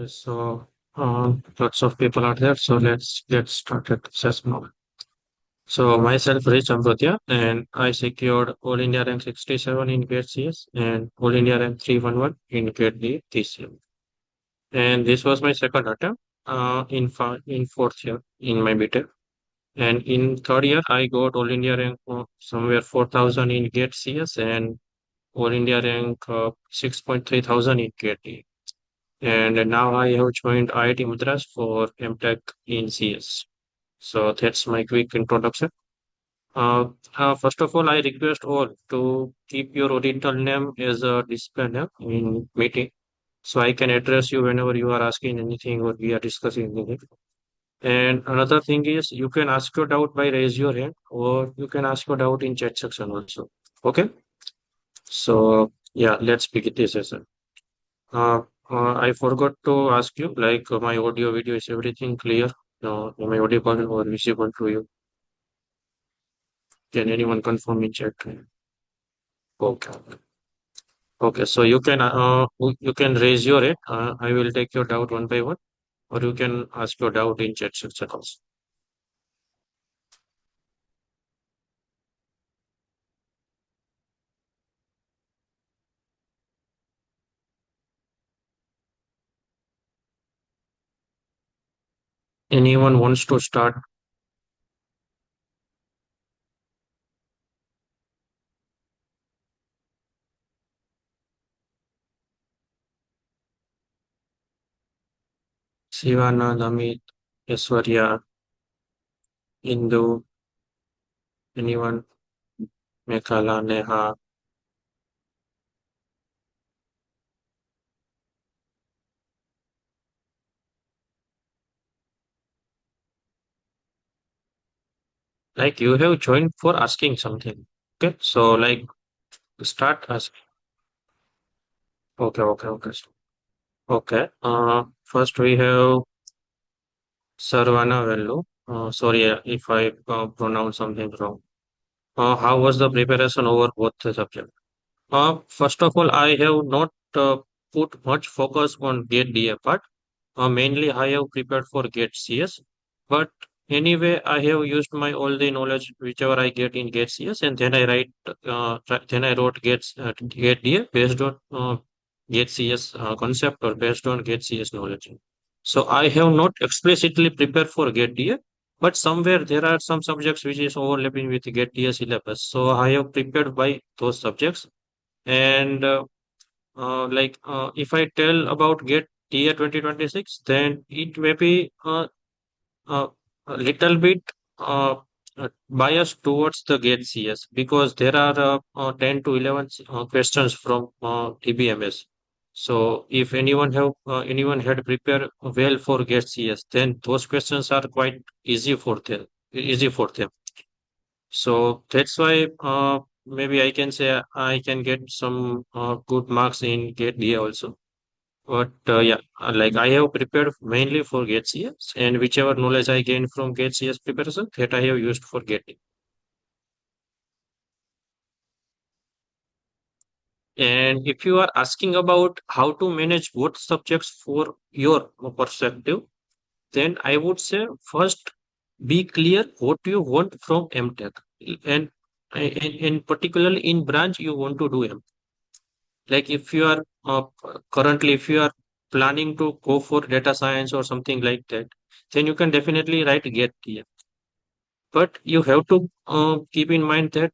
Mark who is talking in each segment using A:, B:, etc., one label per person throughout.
A: So, lots of people are there. So let's get started session now. So myself, Rich Amrutiya, and I secured All India rank 67 in GATE CS and All India rank 311 in GATE D this year. And this was my second attempt in fourth year in my BTech. And in third year, I got All India rank somewhere 4,000 in GATE CS and All India rank 6.3 thousand in GATE D. And now I have joined IIT Madras for MTech in CS. So that's my quick introduction. First of all, I request all to keep your original name as a display name in meeting, so I can address you whenever you are asking anything or we are discussing anything. And another thing is you can ask your doubt by raise your hand or you can ask your doubt in chat section also. Okay. So yeah, let's begin this session. Uh, I forgot to ask you, like my audio, video, is everything clear? Am I audible or visible to you? Can anyone confirm in chat? Okay. Okay. So you can raise your hand. I will take your doubt one by one, or you can ask your doubt in chat section also. Anyone wants to start? Sivanand, Amit, Eswarya, Indu, anyone? Mekhala, Neha. Like you have joined for asking something. Okay. So like start asking. Okay. Okay. Okay. Okay. First we have Sarvana Vellu. Sorry if I pronounce something wrong. How was the preparation over both the subjects? First of all, I have not put much focus on GATE DA part. Mainly, I have prepared for GATE CS. But anyway, I have used my all the knowledge whichever I get in GATE CS, and then then I wrote GATE DA based on GATE CS concept or based on GATE CS knowledge. So I have not explicitly prepared for GATE DA, but somewhere there are some subjects which is overlapping with GATE DA syllabus. So I have prepared by those subjects and if I tell about GATE year 2026, then it may be uh, a little bit biased towards the GATE CS because there are 10 to 11 questions from TBMS. So if anyone had prepared well for GATE CS, then those questions are quite easy for them. So that's why maybe I can say I can get some good marks in GATE DA also. But yeah, like I have prepared mainly for GATE CS and whichever knowledge I gained from GATE CS preparation that I have used for GATE D. And if you are asking about how to manage both subjects for your perspective, then I would say first be clear what you want from MTech and and particularly in branch you want to do MTech. Like if you are currently if you are planning to go for data science or something like that, then you can definitely write GATE TM. But you have to keep in mind that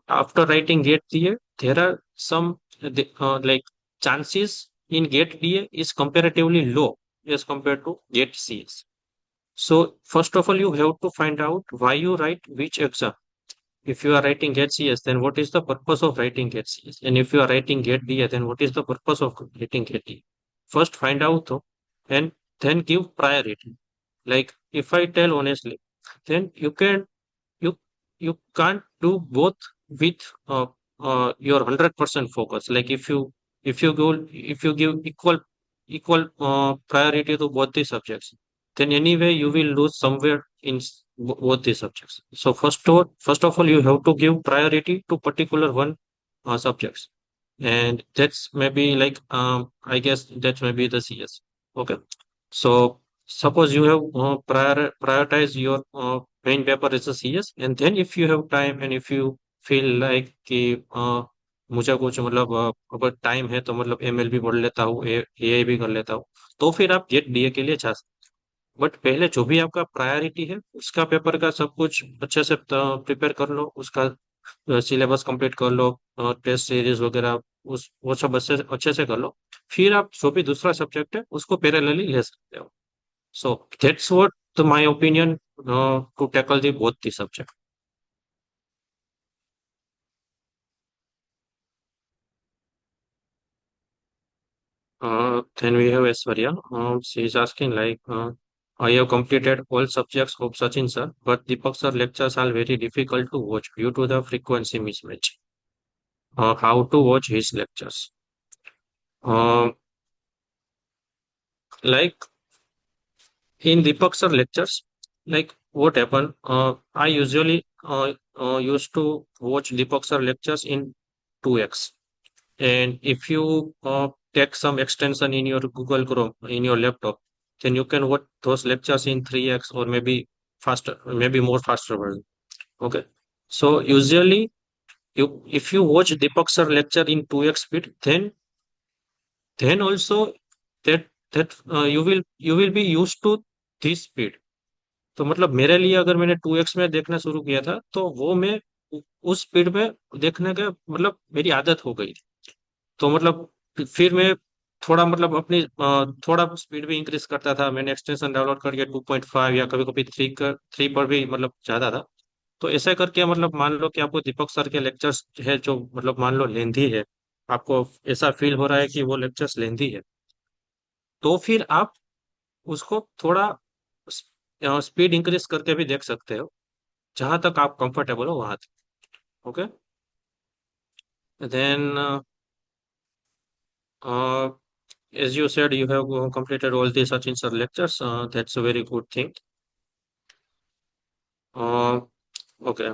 A: after writing GATE DA, there are some like chances in GATE DA is comparatively low as compared to GATE CS. So first of all, you have to find out why you write which exam. If you are writing GATE CS, then what is the purpose of writing GATE CS? And if you are writing GATE DA, then what is the purpose of writing GATE DA? First, find out though, and then give priority. Like if I tell honestly, then you you can't do both with your 100% focus. Like if you give equal priority to both the subjects, then anyway you will lose somewhere in both the subjects. So first of all, you have to give priority to particular one subjects, and that's maybe like I guess that may be the CS. Okay. So suppose you have prioritize your main paper is a CS, and then if you have time and if you feel like कि मुझे कुछ मतलब अगर time है तो मतलब ML भी पढ़ लेता हूँ, एआई भी कर लेता हूँ, तो फिर आप गेट डीए के लिए जा सकते हैं। बट पहले जो भी आपका प्रायोरिटी है उसका पेपर का सब कुछ अच्छे से प्रिपेयर कर लो, उसका सिलेबस कंप्लीट कर लो, टेस्ट सीरीज वगैरह उस वो सब अच्छे से कर लो। फिर आप जो भी दूसरा सब्जेक्ट है उसको पैरेलली ले सकते हो। So that's what my opinion to tackle the both the subject. Then we have Aishwarya. She is asking like, I have completed all subjects of Sachin sir, but Deepak sir lectures are very difficult to watch due to the frequency mismatch. How to watch his lectures? Uh, like in Deepak sir lectures, like what happened? I usually used to watch Deepak sir lectures in 2x. And if you take some extension in your Google Chrome in your laptop, then you can watch those lectures in 3x or maybe faster, maybe more faster version. Okay. So usually you if you watch Deepak sir lecture in 2x speed, then also that you will be used to this speed. तो मतलब मेरे लिए अगर मैंने 2x में देखना शुरू किया था तो वो मैं उस स्पीड में देखने का मतलब मेरी आदत हो गई। तो मतलब फिर मैं थोड़ा मतलब अपनी थोड़ा स्पीड भी इंक्रीज करता था। मैंने एक्सटेंशन डाउनलोड करके 2.5 या कभी कभी 3 पर भी मतलब ज्यादा था। तो ऐसा करके मतलब मान लो कि आपको दीपक सर के लेक्चर्स है जो मतलब मान लो लेंथी है, आपको ऐसा फील हो रहा है कि वो लेक्चर्स लेंथी है, तो फिर आप उसको थोड़ा स्पीड इंक्रीज करके भी देख सकते हो, जहां तक आप कंफर्टेबल हो वहां तक। Okay. Then as you said, you have completed all the Sachin sir lectures. That's a very good thing. Uh, okay.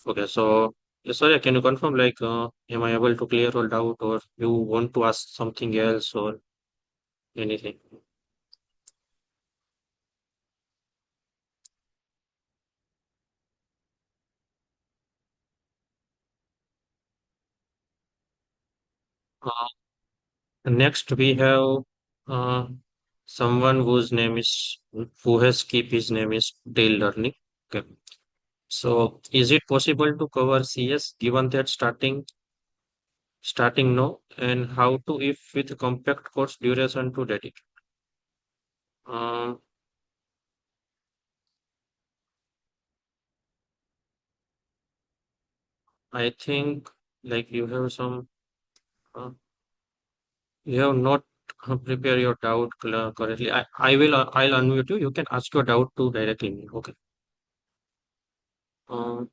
A: Okay. So, sorry, can you confirm, like, am I able to clear all doubt, or you want to ask something else or anything? Uh, Next, we have uh, someone who has keep his name is Dale Learning. Okay. So, is it possible to cover CS given that starting now, and how to if with compact course duration to dedicate? Um, I think like uh, you have not prepare your doubt correctly. I'll unmute you. You can ask your doubt to directly me. Okay. Um,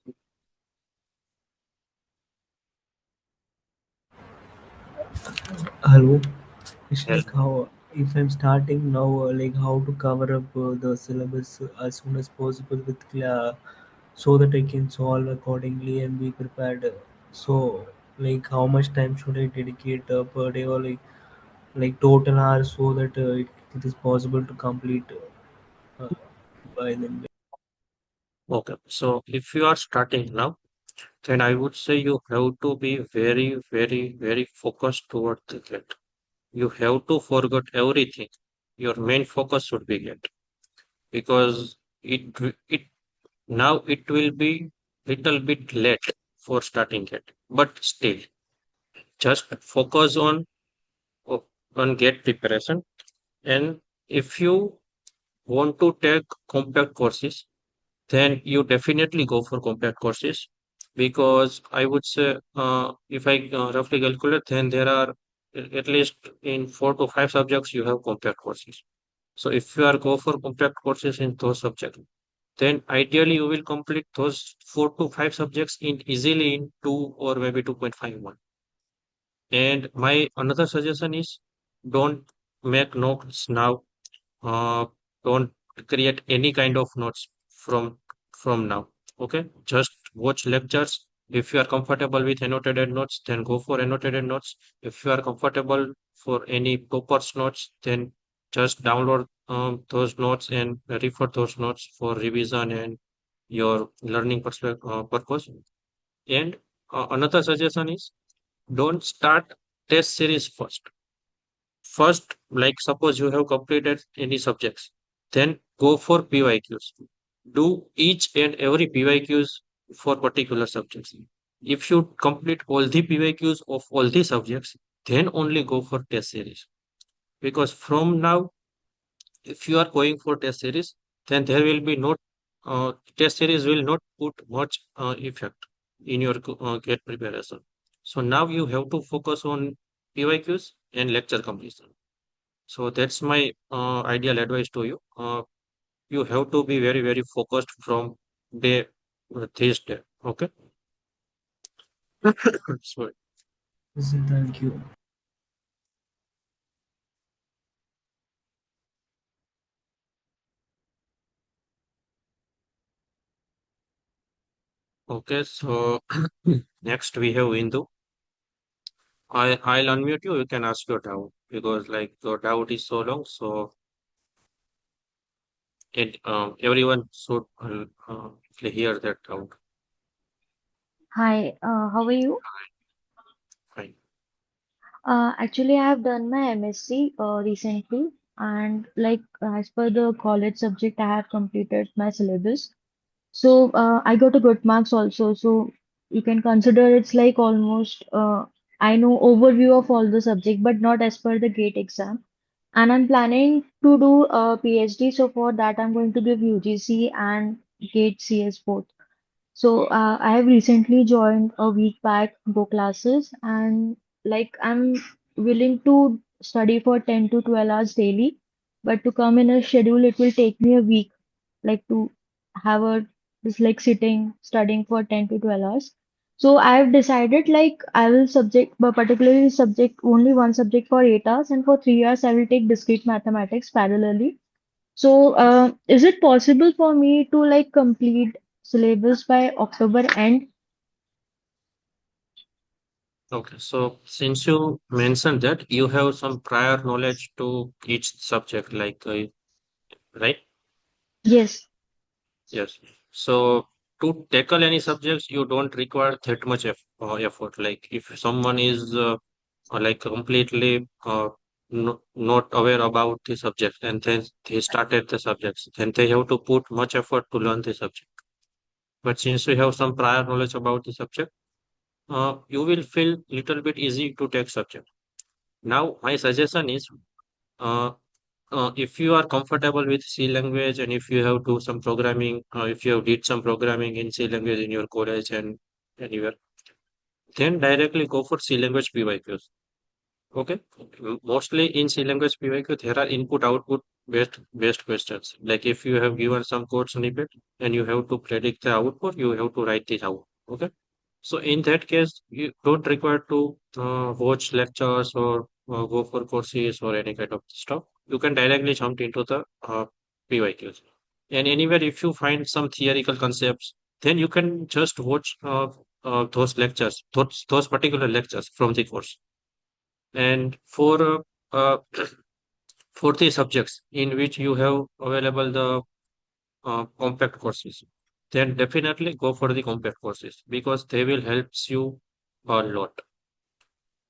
B: Hello, it's
A: hell,
B: like how if I'm starting now, like how to cover up the syllabus as soon as possible with so that I can solve accordingly and be prepared. So, like how much time should I dedicate per day or like total hours so that it is possible to complete uh, by then.
A: okay. So if you are starting now, then I would say you have to be very, very, very focused toward the get. You have to forget everything. Your main focus should be get, because it now it will be little bit late for starting it, but still just focus on get preparation. And if you want to take compact courses, then you definitely go for compact courses, because I would say if I roughly calculate, then there are at least in 4 to 5 subjects you have compact courses. So if you are go for compact courses in those subjects, then ideally you will complete those 4 to 5 subjects in easily in 2 or maybe 2.51. And my another suggestion is don't make notes now. Uh, don't create any kind of notes from now. Okay, just watch lectures. If you are comfortable with annotated notes, then go for annotated notes. If you are comfortable for any toppers notes, then just download those notes and refer those notes for revision and your learning purpose. And another suggestion is don't start test series first. First, like suppose you have completed any subjects, then go for PYQs. Do each and every PYQs for particular subjects. If you complete all the PYQs of all the subjects, then only go for test series. Because from now, if you are going for test series, then there will be not test series will not put much effect in your GATE preparation. So now you have to focus on PYQs and lecture completion. So that's my ideal advice to you. You have to be very, very focused from day this day. Okay. Sorry.
B: Yes, thank you.
A: Okay. So next we have Indu. I'll unmute you. You can ask your doubt because like your doubt is so long. So everyone should hear that doubt.
C: Hi, how are you?
A: Fine.
C: Actually, I have done my MSc recently, and like as per the college subject, I have completed my syllabus. So I got a good marks also. So you can consider it's like almost I know overview of all the subject, but not as per the GATE exam. And I'm planning to do a PhD. So for that, I'm going to give UGC and GATE CS both. So I have recently joined a week back goclasses, and like I'm willing to study for 10 to 12 hours daily, but to come in a schedule, it will take me a week, like to have a just like sitting studying for 10 to 12 hours. So I have decided like I will subject, but particularly subject only one subject for 8 hours, and for 3 hours I will take discrete mathematics parallelly. So, is it possible for me to like complete syllabus by October end?
A: Okay. So since you mentioned that you have some prior knowledge to each subject, like right?
C: Yes.
A: Yes. So to tackle any subjects, you don't require that much effort. Like if someone is like completely not aware about the subject and then they started the subjects, then they have to put much effort to learn the subject. But since you have some prior knowledge about the subject, you will feel little bit easy to take subject. Now, my suggestion is uh, if you are comfortable with C language and if you have do some programming, if you have did some programming in C language in your college and anywhere, then directly go for C language PYQs. Okay. Mostly in C language PYQ, there are input output based questions. Like if you have given some code snippet and you have to predict the output, you have to write it out. Okay. So in that case, you don't require to watch lectures or go for courses or any kind of stuff. You can directly jump into the PYQs. And anywhere, if you find some theoretical concepts, then you can just watch those lectures, those particular lectures from the course. And for the subjects in which you have available the compact courses, then definitely go for the compact courses because they will help you a lot.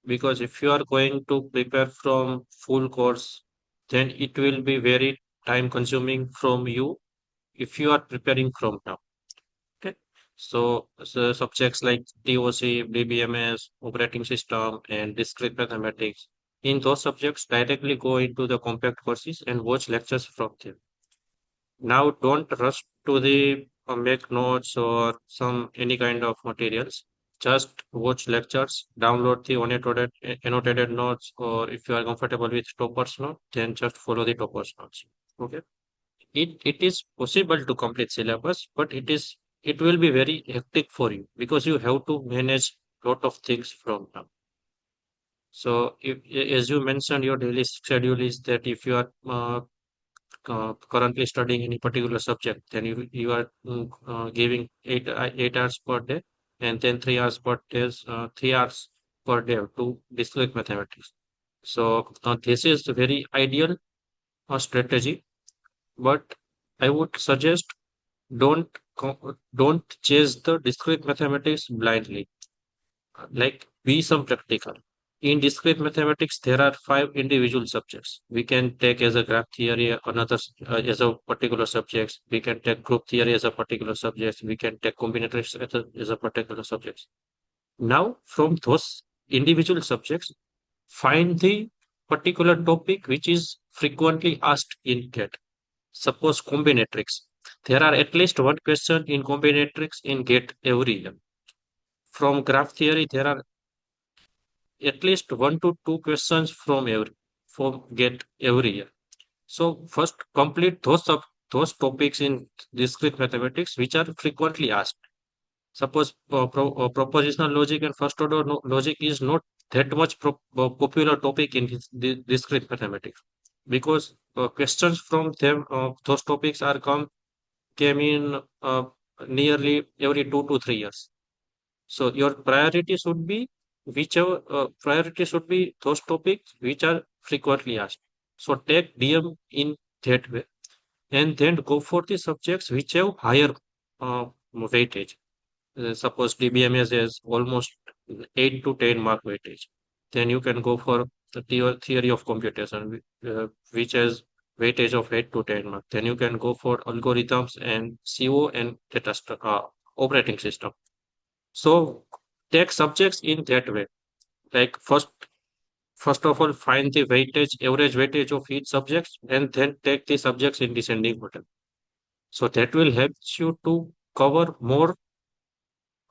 A: Because if you are going to prepare from full course, then it will be very time consuming from you if you are preparing from now. Okay. So subjects like TOC, BBMS, operating system, and discrete mathematics, in those subjects, directly go into the compact courses and watch lectures from them. Now, don't rush to the make notes or some any kind of materials. Just watch lectures, download the annotated notes, or if you are comfortable with toppers note, then just follow the toppers notes. Okay. It is possible to complete syllabus, but it will be very hectic for you because you have to manage lot of things from now. So if, as you mentioned, your daily schedule is that if you are currently studying any particular subject, then you are giving 8 hours per day, and then 3 hours per day, 3 hours per day to discrete mathematics. So this is very ideal strategy, but I would suggest don't chase the discrete mathematics blindly. Like be some practical. In discrete mathematics, there are five individual subjects. We can take as a graph theory another as a particular subject. We can take group theory as a particular subject. We can take combinatorics as a particular subject. Now, from those individual subjects, find the particular topic which is frequently asked in GATE. Suppose combinatorics. There are at least one question in combinatorics in GATE every year. From graph theory, there are at least one to two questions from GATE every year. So first complete those topics in discrete mathematics which are frequently asked. Suppose propositional logic and first order logic is not that much popular topic in discrete mathematics because questions from them those topics are came in nearly every 2 to 3 years. So your priority should be those topics which are frequently asked. So take DM in that way and then go for the subjects which have higher weightage. Suppose DBMS has almost 8 to 10 mark weightage. Then you can go for the theory of computation, which has weightage of 8 to 10 mark. Then you can go for algorithms and CO and operating system. So take subjects in that way. Like first of all, find the average weightage of each subject, and then take the subjects in descending order. So that will help you to cover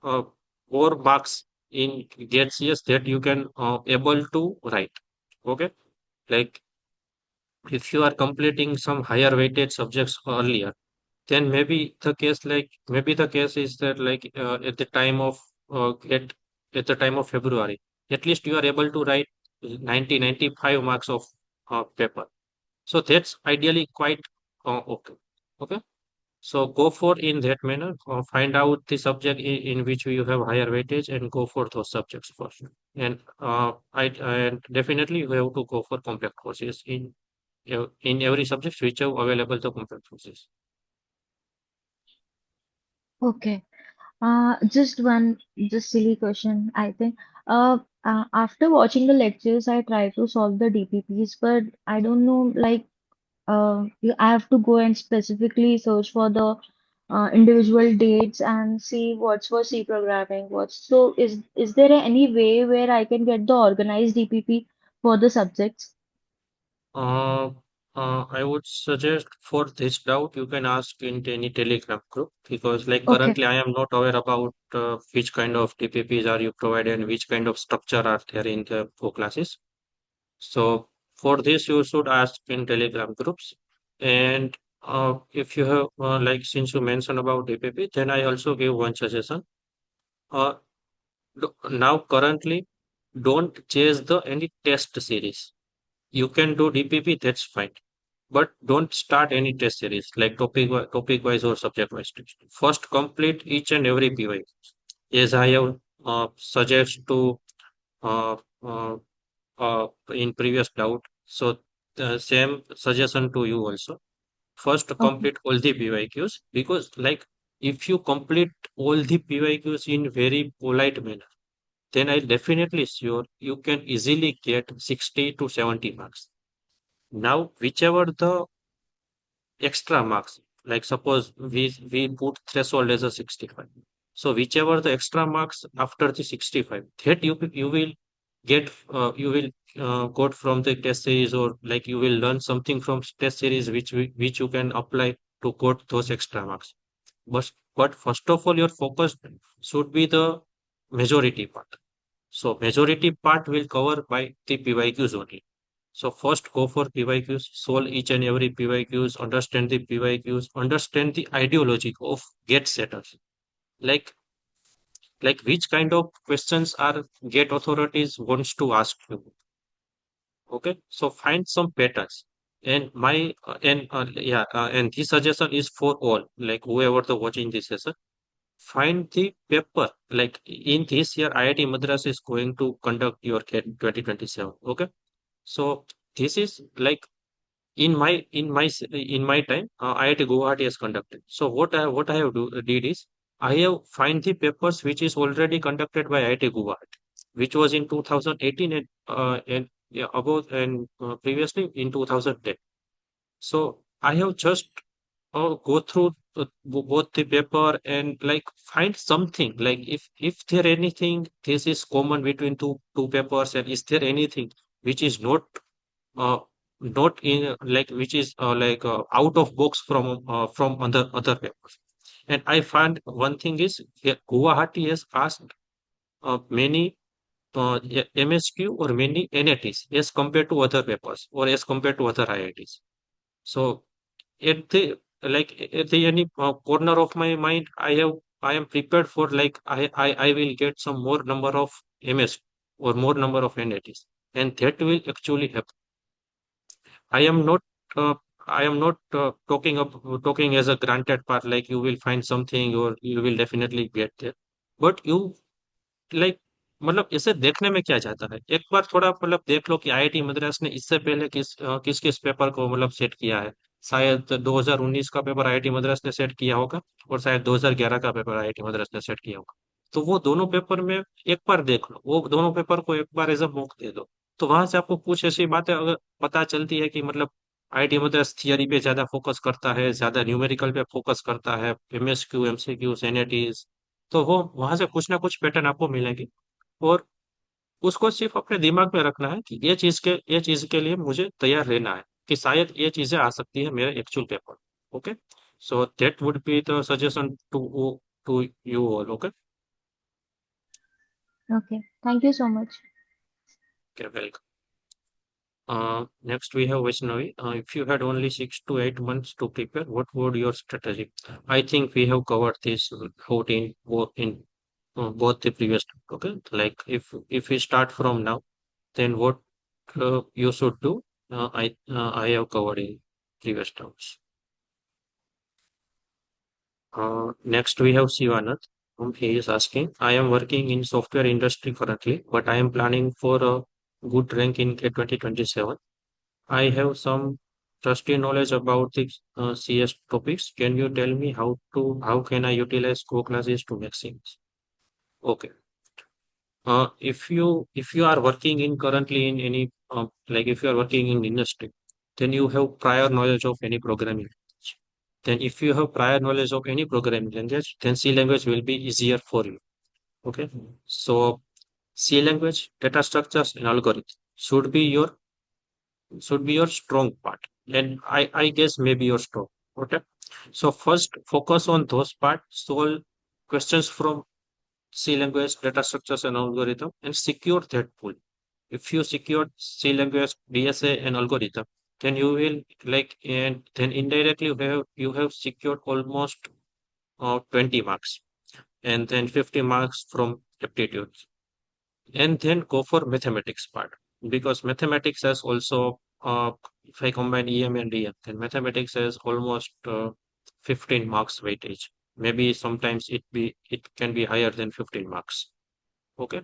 A: uh, more marks in GATE CS that you can able to write. Okay, like if you are completing some higher weighted subjects earlier, then maybe the case is that at the time of at the time of February, at least you are able to write 95 marks of paper. So that's ideally quite okay. Okay. So go for in that manner, find out the subject in which you have higher weightage and go for those subjects first. And definitely you have to go for complex courses in every subject which have available the complex courses.
C: Okay. Just silly question, I think. After watching the lectures, I try to solve the DPPs, but I don't know, I have to go and specifically search for the individual dates and see what's for C programming. Is there any way where I can get the organized DPP for the subjects?
A: Uh, I would suggest for this doubt, you can ask in any Telegram group because, like,
C: Okay.
A: currently I am not aware about which kind of TPPs are you provided and which kind of structure are there in the classes. So for this, you should ask in Telegram groups. And if you have, since you mentioned about DPP, then I also give one suggestion. Uh, Now currently, don't chase the any test series. You can do DPP, that's fine. But don't start any test series like topic wise or subject wise test. First, complete each and every PY. As I have suggest to uh, uh, in previous doubt. So the same suggestion to you also. First,
C: Okay.
A: complete all the PYQs because like if you complete all the PYQs in very polite manner, then I definitely sure you can easily get 60 to 70 marks. Now, whichever the extra marks. Like suppose we put threshold as a 65. So whichever the extra marks after the 65, that you will get you will got from the test series or like you will learn something from test series which you can apply to get those extra marks. But first of all, your focus should be the majority part. So majority part will cover by the PYQs only. So first go for PYQs, solve each and every PYQs, understand the PYQs, understand the ideology of get setters. Like like which kind of questions are get authorities wants to ask you. Okay, so find some patterns. And my and yeah, and this suggestion is for all, like whoever the watching this session. Find the paper. Like in this year, IIT Madras is going to conduct your CAT 2027. Okay, so this is like in my time, IIT Guwahati has conducted. So what I have did is I have find the papers which is already conducted by IIT Guwahati, which was in 2018 and yeah, about and previously in 2010. So I have just go through both the paper and like find something like if there anything this is common between two papers, and is there anything which is uh, not in like which is out of box from other papers. And I find one thing is Guwahati has asked many MSQ or many NATs as compared to other papers or as compared to other IITs. So at the at the any corner of my mind, I am prepared for like I will get some more number of MS or more number of NATs, and that will actually happen. I am not uh, I am not talking as a granted part like you will find something or you will definitely get there, but you like मतलब इसे देखने में क्या जाता है, एक बार थोड़ा मतलब देख लो कि आईआईटी मद्रास ने इससे पहले किस किस पेपर को मतलब सेट किया है। शायद 2019 का पेपर आईआईटी मद्रास ने सेट किया होगा और शायद 2011 का पेपर आईआईटी मद्रास ने सेट किया होगा। तो वो दोनों पेपर में एक बार देख लो, वो दोनों पेपर को एक बार एज अ मॉक दे दो, तो वहां से आपको कुछ ऐसी बातें अगर पता चलती है कि मतलब आईआईटी मद्रास थियरी पे ज्यादा फोकस करता है, ज्यादा न्यूमेरिकल पे फोकस करता है, एमएसक्यू एमसीक्यू एनएटीज, तो वो वहां से कुछ ना कुछ पैटर्न आपको मिलेंगे। और उसको सिर्फ अपने दिमाग में रखना है कि ये चीज के लिए मुझे तैयार रहना है कि शायद ये चीजें आ सकती है मेरे actual paper. Okay, so that would be the suggestion to you all. Okay,
C: Okay. Thank you so much.
A: Welcome. Next we have Vaishnavi. If you had only 6 to 8 months to prepare, what would your strategy? I think we have covered this out in both the previous. Okay, like if we start from now, then what you should do? I have covered in previous terms. Next we have Sivanat. He is asking, I am working in software industry currently, but I am planning for a good rank in GATE 2027. I have some trusty knowledge about the CS topics. Can you tell me how can I utilize goclasses to make sense? Okay. If you are working in currently in any like if you are working in industry, then you have prior knowledge of any programming language. Then if you have prior knowledge of any programming language, then C language will be easier for you. Okay. So C language, data structures and algorithms should be your strong part. And I guess maybe your strong. Okay. So first focus on those parts, solve questions from C language, data structures and algorithm, and secure that pool. If you secure C language, DSA and algorithm, then you will and then indirectly you have secured almost 20 marks, and then 50 marks from aptitude, and then go for mathematics part, because mathematics has also if I combine EM and DM, then mathematics has almost 15 marks weightage. Maybe sometimes it can be higher than 15 marks. Okay,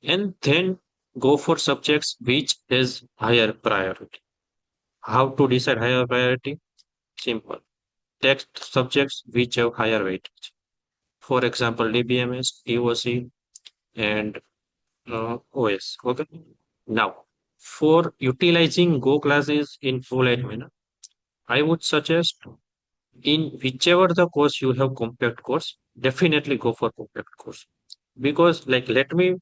A: and then go for subjects which is higher priority. How to decide higher priority? Simple. Text subjects which have higher weightage. For example, DBMS, DOC, and OS. Okay. Now, for utilizing Go classes in full-light manner, I would suggest in whichever the course you have compact course, definitely go for compact course. Because let me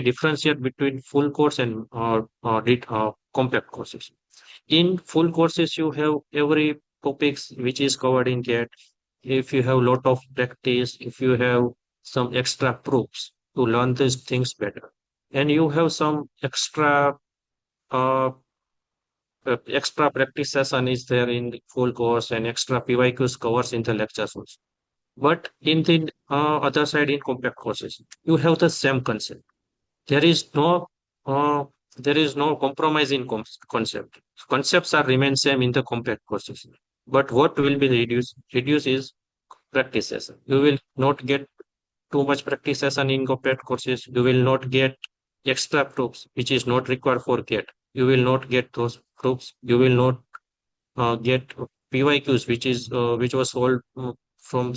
A: differentiate between full course and compact courses. In full courses, you have every topics which is covered in GATE. If you have lot of practice, if you have some extra proofs to learn these things better, and you have some uh, extra practice session is there in the full course, and extra PYQs covers in the lectures also. But in the other side, in compact courses, you have the same concept. There is no uh, there is no compromise in concept. Concepts are remain same in the compact courses. But what will be reduced? Reduce is practice session. You will not get too much practice session in compact courses. You will not get extra proofs, which is not required for GATE. you will not get those groups. You will not get PYQs, which was solved from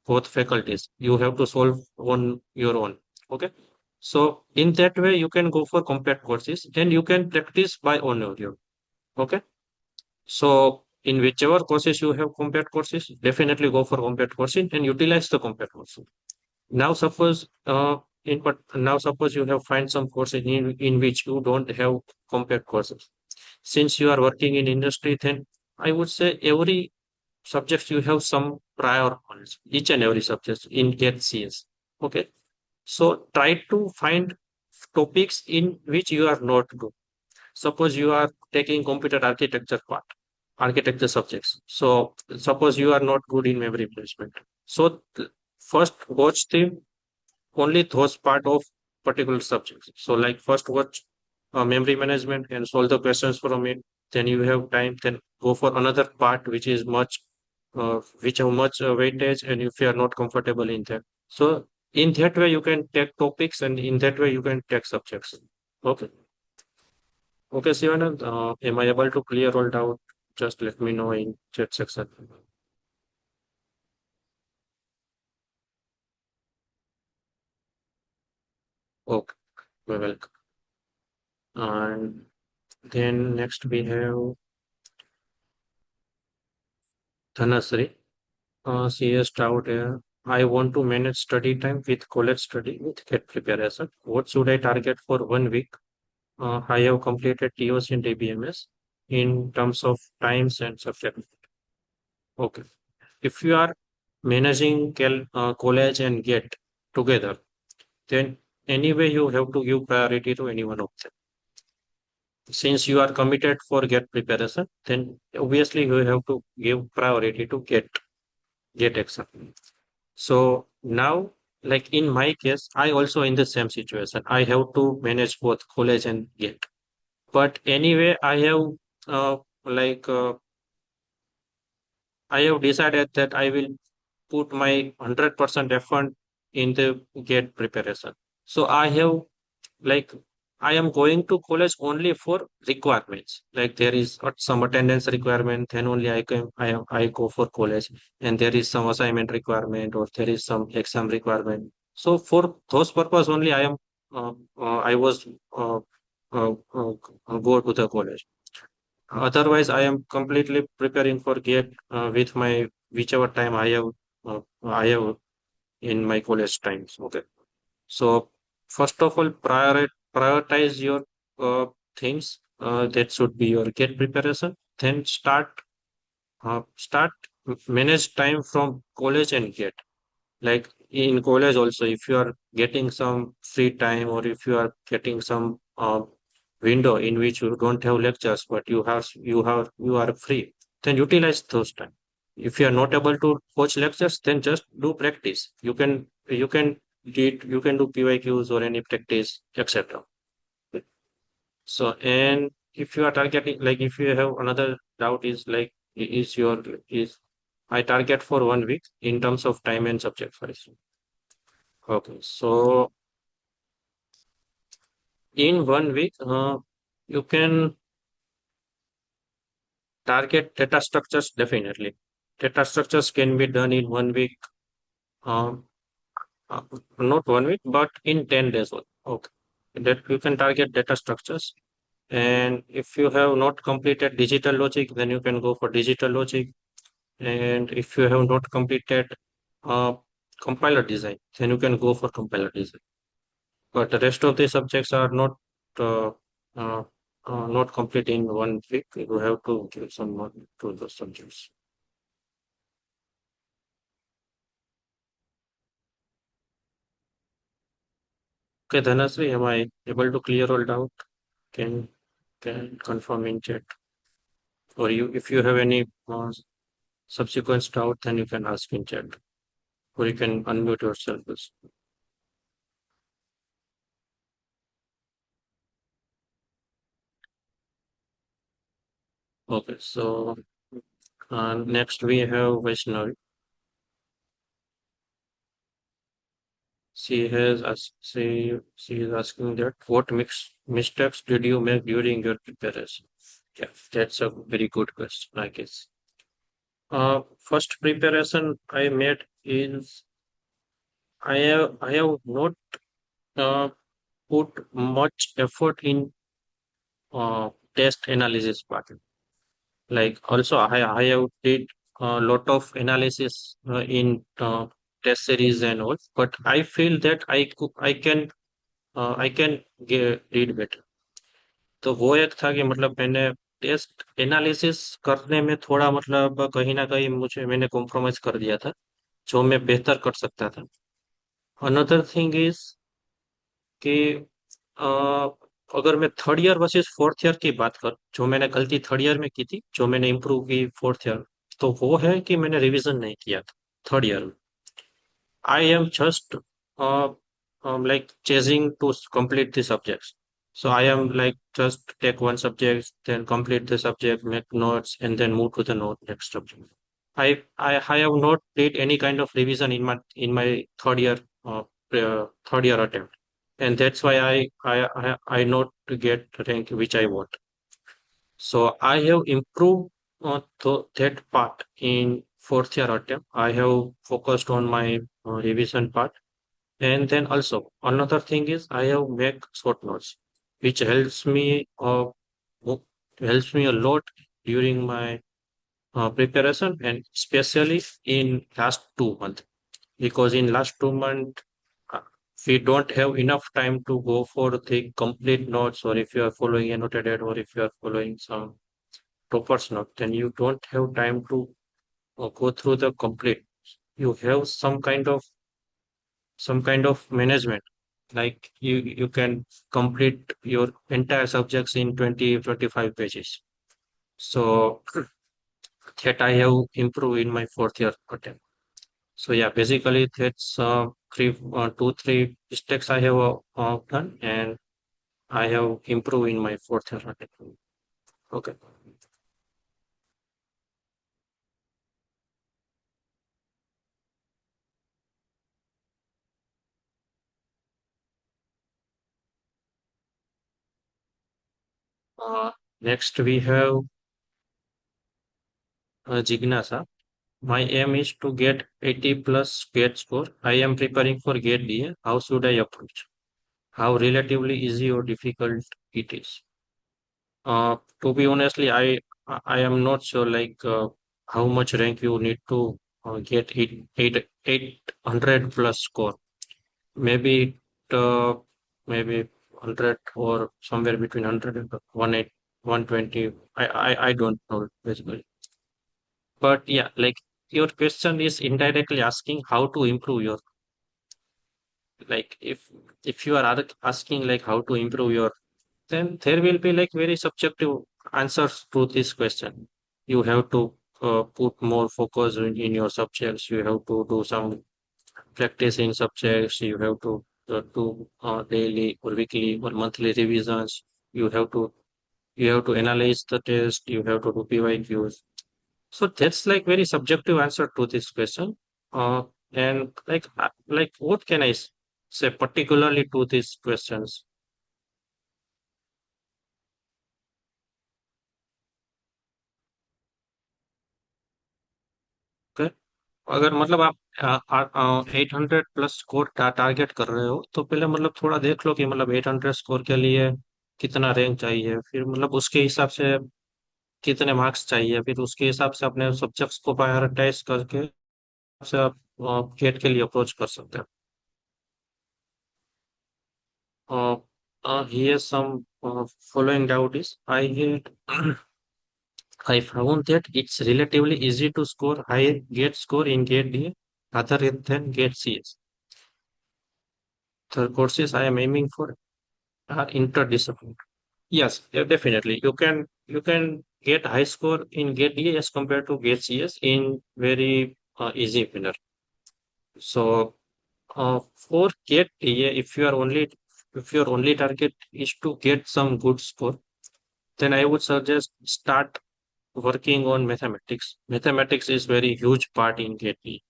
A: both faculties. You have to solve on your own. Okay. So in that way, you can go for compact courses and you can practice by on your own. Okay. So in whichever courses you have compact courses, definitely go for compact courses and utilize the compact courses. Now suppose now suppose you have find some courses in which you don't have compact courses. Since you are working in industry, then I would say every subject you have some prior knowledge, each and every subject in GATE CS. Okay. So try to find topics in which you are not good. Suppose you are taking computer architecture part, architecture subjects. So suppose you are not good in memory management. So first watch the only those part of particular subjects. So like first watch memory management and solve the questions from it. Then you have time, then go for another part which is much which have much weightage, and if you are not comfortable in that. So in that way you can take topics, and in that way you can take subjects. Okay. Okay, Sivanand, am I able to clear all doubt? Just let me know in chat section. Okay, you're welcome. And then next we have Dhanasri. She has doubt here. I want to manage study time with college study with GATE preparation. What should I target for 1 week? I have completed TOC and DBMS in terms of times and subject. Okay. If you are managing college and GATE together, then anyway you have to give priority to any one of them. Since you are committed for GATE preparation, then obviously you have to give priority to GATE exam. So now, like in my case, I also in the same situation. I have to manage both college and GATE. But anyway, uh, like uh, I have decided that I will put my 100% effort in the GATE preparation. So I have like I am going to college only for requirements. Like there is some attendance requirement, then only I go for college, and there is some assignment requirement or there is some exam requirement. So for those purpose only I was go to the college. Otherwise, I am completely preparing for GATE with my whichever time I have in my college times. Okay. So first of all, prioritize your things that should be your GATE preparation. Then start manage time from college and GATE. Like in college also, if you are getting some free time or if you are getting some window in which you don't have lectures but you are free, then utilize those time. If you are not able to watch lectures, then just do practice. You can do PYQs or any practice, etc. So, and if you are targeting, like if you have another doubt is like is I target for 1 week in terms of time and subject wise. Okay, so in 1 week, you can target data structures definitely. Data structures can be done in 1 week, um, uh, not 1 week, but in 10 days. Okay, that you can target data structures. And if you have not completed digital logic, then you can go for digital logic. And if you have not completed uh, compiler design, then you can go for compiler design. But the rest of the subjects are uh, uh, not complete in 1 week. You have to give some more to those subjects. Okay, Dhanasri, am I able to clear all doubt? Can can confirm in chat. Or if you have any subsequent doubt, then you can ask in chat. Or you can unmute yourself also. Okay, so next we have Vaishnavi. she is asking that what mistakes did you make during your preparation? Yeah, that's a very good question, I guess. First preparation I made is I have not uh, put much effort in test analysis part. Like also I have did a lot of analysis in test series and all, but I feel that I can read better. तो वो एक था कि मतलब मैंने test analysis करने में थोड़ा मतलब कहीं ना कहीं मुझे मैंने कॉम्प्रोमाइज कर दिया था जो मैं बेहतर कर सकता था. अनदर थिंग इज कि अ, अगर मैं third year versus fourth year की बात करूं, जो मैंने गलती थर्ड ईयर में की थी, जो मैंने इम्प्रूव की फोर्थ ईयर, तो वो है कि मैंने रिवीजन नहीं किया था थर्ड ईयर में. I am just like chasing to complete the subjects. So I am like just take one subject, then complete the subject, make notes, and then move to the next subject. I have not did any kind of revision in my third year third year attempt, and that's why I not to get rank which I want. So I have improved that part in fourth year attempt. I have focused on my revision part, and then also another thing is I have make short notes, which mo- helps me a lot during my preparation, and especially in last 2 months, because in last 2 months uh, we don't have enough time to go for the complete notes, or if you are following annotated, or if you are following some topper's note, then you don't have time to go through the complete. You have some kind of management, like you can complete your entire subjects in 20-25 pages. So that I have improved in my fourth year attempt. So yeah, basically that's two, three mistakes I have done, and I have improved in my fourth year attempt. Okay. Uh, Next we have Jignasa. My aim is to get 80 plus GATE score. I am preparing for GATE DA. How should I approach? How relatively easy or difficult it is? To be honestly, I am not sure like how much rank you need to get 800 plus score. Maybe maybe 100 or somewhere between 100 and 120. I don't know basically. But yeah, like your question is indirectly asking how to improve your, like if you are asking like how to improve your, then there will be like very subjective answers to this question. You have to put more focus in your subjects. You have to do some practice in subjects. You have to do daily or weekly or monthly revisions. You have to analyze the test. You have to do PYQs. So that's like very subjective answer to this question. And like what can say particularly to these questions? Okay? अगर मतलब आप 800 plus score target कर रहे हो, तो पहले मतलब थोड़ा देख लो कि मतलब 800 स्कोर के लिए कितना रैंक चाहिए, फिर मतलब उसके हिसाब से कितने मार्क्स चाहिए, फिर उसके हिसाब से अपने सब्जेक्ट्स को प्रायोरिटाइज करके से आप गेट के लिए अप्रोच कर सकते हैं. Here some following doubt is I had I found that it's relatively easy to score high GATE score in GATE DA rather than GATE CS. The courses I am aiming for are interdisciplinary. Yes, yeah, definitely. You can get high score in GATE DA as compared to GATE CS in very easy manner. So for GATE DA, if your only target is to get some good score, then I would suggest start working on mathematics. Mathematics is very huge part in GATE.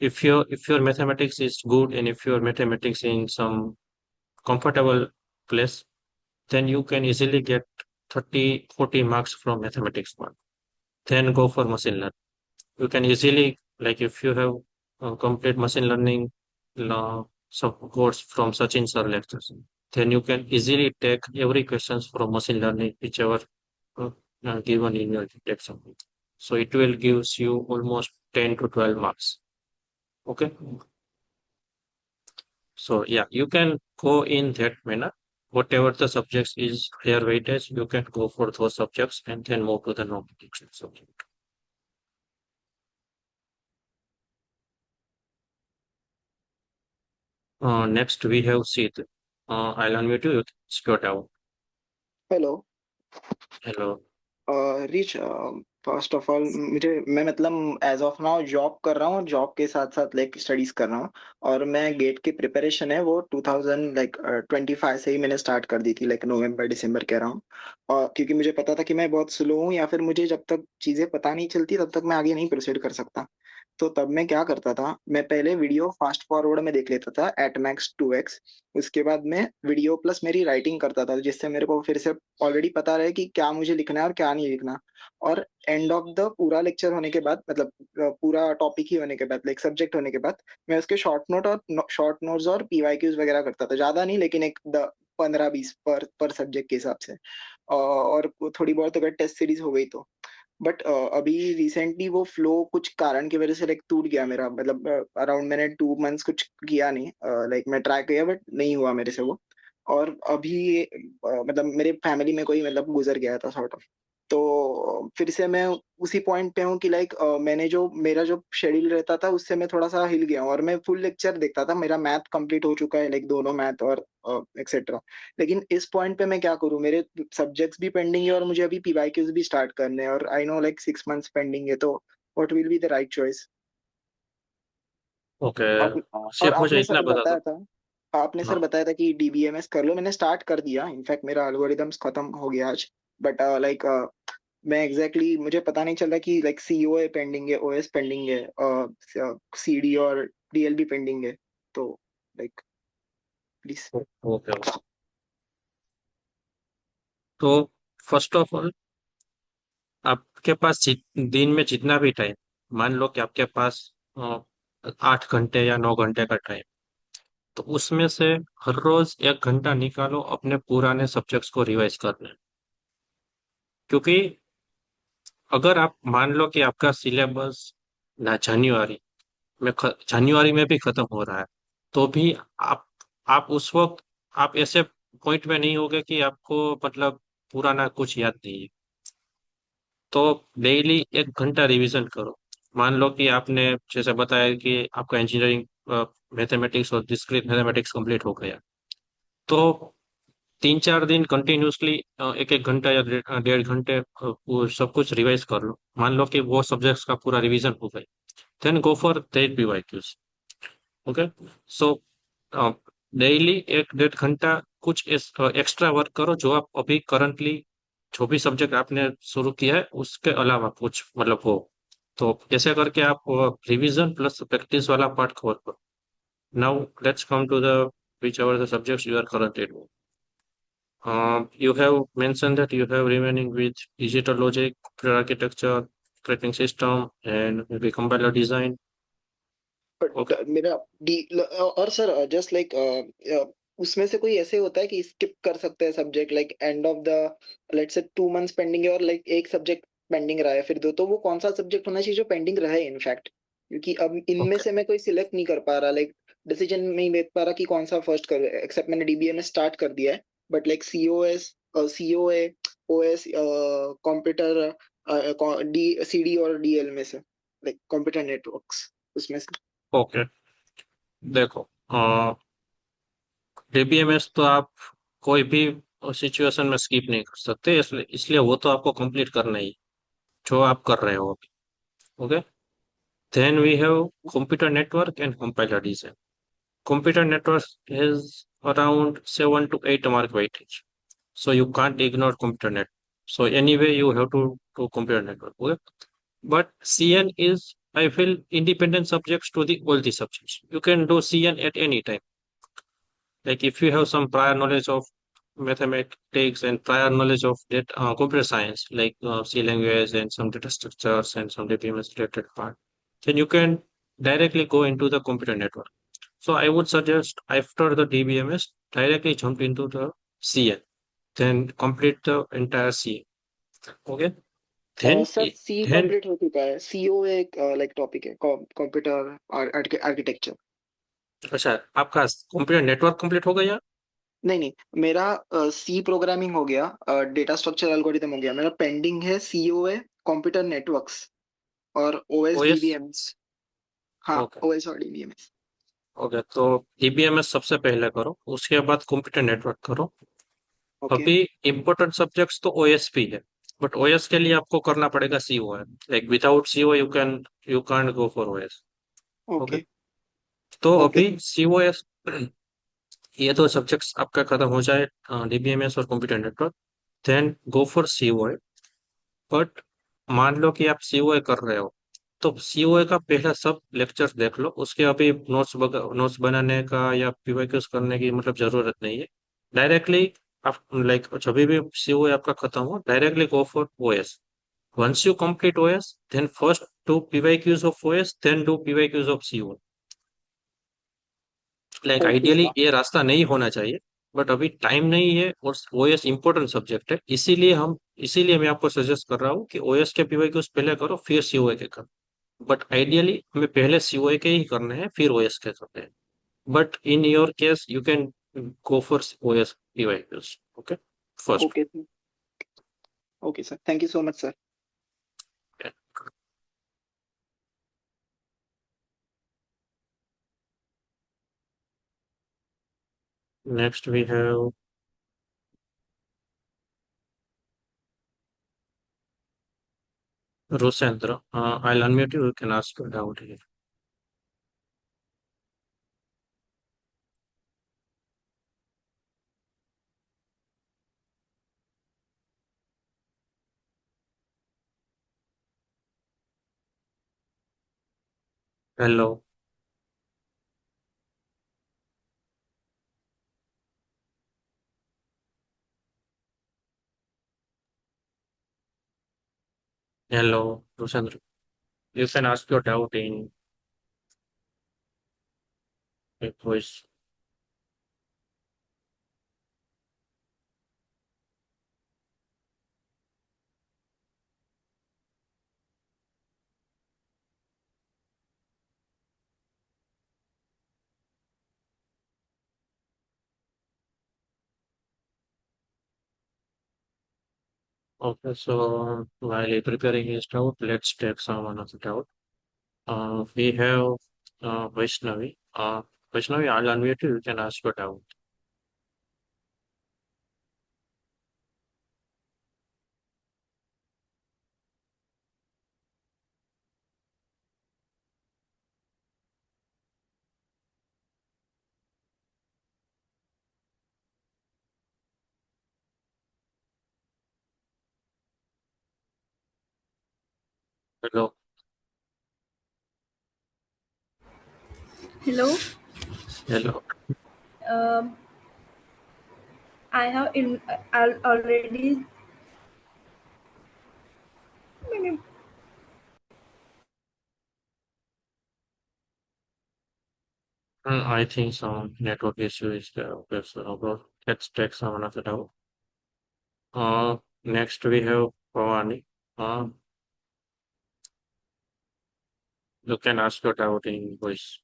A: if your mathematics is good and if your mathematics in some comfortable place, then you can easily get 30-40 marks from mathematics one. Then go for machine learning. You can easily, like if you have complete machine learning some course from Sachin sir lectures, then you can easily take every questions from machine learning, whichever uh, given in your exam. So it will gives you almost 10 to 12 marks. Okay. So yeah, you can go in that manner. Whatever the subjects is higher weightage, you can go for those subjects and then move to the non-teaching subject. Next we have Sid. I'll unmute you. It's your turn.
D: Hello
A: Hello.
D: Rich first of all मुझे मैं मतलब as of now job कर रहा हूँ, job के साथ साथ like studies कर रहा हूँ। और मैं गेट की प्रिपरेशन है वो 2000 लाइक 25 से ही मैंने स्टार्ट कर दी थी, लाइक नवंबर दिसंबर कह रहा हूँ। और क्योंकि मुझे पता था कि मैं बहुत स्लो हूँ या फिर मुझे जब तक चीज़ें पता नहीं चलती तब तक मैं आगे नहीं प्रोसीड कर सकता। तो तब मैं क्या करता था, मैं पहले वीडियो फास्ट फॉरवर्ड में देख लेता था एट मैक्स 2x। उसके बाद मैं वीडियो प्लस मेरी राइटिंग करता था, जिससे मेरे को फिर से ऑलरेडी पता रहे कि क्या मुझे लिखना है और क्या नहीं लिखना। और एंड ऑफ द पूरा लेक्चर होने के बाद, मतलब पूरा टॉपिक ही होने के बाद, लाइक सब्जेक्ट होने के बाद, मैं उसके शॉर्ट नोट्स और पीवाईक्यूज वगैरह करता था। ज्यादा नहीं, लेकिन एक 15-20 पर सब्जेक्ट के हिसाब से। और थोड़ी बहुत अगर टेस्ट सीरीज हो गई तो। बट अभी रिसेंटली वो फ्लो कुछ कारण की वजह से लाइक टूट गया मेरा, मतलब अराउंड मैंने 2 मंथ्स कुछ किया नहीं, लाइक मैं ट्राई किया बट नहीं हुआ मेरे से वो। और अभी मतलब मेरे फैमिली में कोई मतलब गुजर गया था सॉर्ट ऑफ। तो फिर से मैं उसी पॉइंट पे हूँ कि लाइक मैंने जो मेरा जो शेड्यूल रहता था उससे मैं थोड़ा सा हिल गया हूँ, और मैं फुल लेक्चर देखता था। मेरा मैथ कंप्लीट हो चुका है, लाइक दोनों मैथ और एक्सेट्रा। लेकिन इस पॉइंट पे मैं क्या करूँ, मेरे सब्जेक्ट्स भी पेंडिंग है और मुझे अभी पीवाईक्यूज भी स्टार्ट करने हैं, और I know like 6 months pending है। तो what will be the right choice?
A: Okay.
D: और
A: सिर्फ मुझे
D: आपने
A: इतना
D: सर
A: बता दो।
D: बताया था, आपने सर
A: हाँ।
D: बताया था कि डीबीएमएस कर लो। मैंने स्टार्ट कर दिया, इनफैक्ट मेरा एल्गोरिदम्स खत्म हो गया आज। बट लाइक मैं एग्जैक्टली exactly, मुझे पता नहीं चल रहा कि लाइक सीओए पेंडिंग है, ओएस पेंडिंग है, सीडी और डीएलबी पेंडिंग है। तो लाइक प्लीज।
A: ओके। तो फर्स्ट ऑफ ऑल, आपके पास दिन में जितना भी टाइम, मान लो कि आपके पास 8 घंटे या 9 घंटे का टाइम, तो उसमें से हर रोज 1 घंटा निकालो अपने पुराने सब्जेक्ट्स को रिवाइज करने। क्योंकि अगर आप मान लो कि आपका सिलेबस ना जनवरी में भी खत्म हो रहा है, तो भी आप आप उस वक्त आप ऐसे पॉइंट में नहीं होगे कि आपको मतलब पुराना कुछ याद नहीं है। तो डेली 1 घंटा रिवीजन करो। मान लो कि आपने जैसे बताया कि आपका इंजीनियरिंग मैथमेटिक्स और डिस्क्रीट मैथमेटिक्स कंप्लीट हो गया, तो 3-4 दिन कंटिन्यूसली 1-1 घंटा या 1.5 घंटे वो सब कुछ रिवाइज कर लो। मान लो कि वो सब्जेक्ट्स का पूरा रिवीजन हो गया, then go for that PYQs. Okay. So daily 1-1.5 घंटा कुछ एक्स्ट्रा वर्क करो, जो आप अभी करंटली जो भी सब्जेक्ट आपने शुरू किया है उसके अलावा कुछ मतलब हो। तो ऐसे करके आप रिवीजन प्लस प्रैक्टिस वाला पार्ट कवर करो। Now let's come to the whichever the subjects you are currently doing. You have mentioned that you have remaining with digital logic, computer architecture, operating system, and maybe compiler design. Okay.
D: But मेरा D और sir just like उसमें से कोई ऐसे होता है कि skip कर सकते हैं subject, like end of the let's say 2 months pending है और लाइक एक सब्जेक्ट पेंडिंग रहा है फिर दो, तो वो कौन सा सब्जेक्ट होना चाहिए जो पेंडिंग रहे इनफैक्ट? क्योंकि अब इनमें
A: Okay.
D: से मैं कोई सिलेक्ट नहीं कर पा रहा, लाइक डिसीजन नहीं ले पा रहा कि कौन सा फर्स्ट करूँ। एक्सेप्ट मैंने डीबीएमएस स्टार्ट कर दिया है, but like COA, OS, computer, D CD और डीएल में से, लाइक कंप्यूटर नेटवर्क्स उसमें से।
A: Okay. देखो, डीबीएमएस तो आप कोई भी सिचुएशन में स्किप नहीं कर सकते, इसलिए इसलिए वो तो आपको कंप्लीट करना ही है, जो आप कर रहे हो अभी। Okay. Then we have computer network and compiler design. Computer network has around 7 to 8 mark weightage. So you can't ignore computer network. So anyway, you have to do computer network. Okay? But CN is I feel independent subjects to the all the subjects. You can do CN at any time. Like if you have some prior knowledge of mathematics and prior knowledge of that computer science, like C language and some data structures and some DBMS related part, then you can directly go into the computer network. So I would suggest after the DBMS, directly jump into the CN, then complete the entire CN. Okay. Then,
D: sir C
A: then,
D: complete हो चुका है, CO एक like topic है, computer architecture.
A: अच्छा आपका computer network complete हो गया?
D: नहीं नहीं, मेरा सी प्रोग्रामिंग हो गया, डेटा स्ट्रक्चर एल्गोरिथम हो गया, मेरा पेंडिंग है सीओए कंप्यूटर नेटवर्क्स और ओएस
A: ओएस।
D: डीबीएमएस। हाँ,
A: ओके।
D: ओएस और डीबीएमएस।
A: ओके, तो डीबीएमएस सबसे पहले करो, उसके बाद कंप्यूटर नेटवर्क करो।
D: ओके
A: अभी इम्पोर्टेंट सब्जेक्ट्स तो ओएसपी है, बट ओएस के लिए आपको करना पड़ेगा सीओ है। Like without CO you can't go for OS. Okay,
D: okay
A: तो
D: ओके
A: अभी सीओएस ये दो सब्जेक्ट्स आपका खत्म हो जाए, डीबीएमएस और computer network, then go for CO. But मान लो कि आप सीओए कर रहे हो, तो सीओए का पहला सब लेक्चर्स देख लो, उसके अभी नोट्स बनाने का या पीवाईक्यूज करने की मतलब जरूरत नहीं है। डायरेक्टली आप लाइक जब भी सीओए आपका खत्म हो, directly go for OS. Once you complete OS, then first do PYQs of OS, then do PYQs of COA. Like
D: okay
A: ideally
D: sir.
A: ये रास्ता नहीं होना चाहिए, बट अभी टाइम नहीं है और ओएस इंपॉर्टेंट सब्जेक्ट है, इसीलिए मैं आपको सजेस्ट कर रहा हूँ कि ओएस के पीवाईक्यूज पहले करो, फिर सीओए के करो। बट आइडियली हमें पहले सीओए के ही करने हैं, फिर ओएस के करने हैं। But in your case you can go for OS PYQs. Okay, first.
D: Okay sir. Okay sir, thank you so much sir.
A: Next we have Rosendra. I'll unmute you. You can ask your doubt here. Hello. Hello, Rosendra. You can ask your doubt in voice. Okay, so while preparing his doubt, let's take someone of the doubt. We have Vaishnavi. Vaishnavi, I'll unmute you. You can ask your doubt. Hello.
E: Hello.
A: Hello.
E: Um, I have already.
A: I think some network issue is there. Okay, so about let's take someone of the doubt. Next we have Pawani. Uh, you can ask your doubt in voice.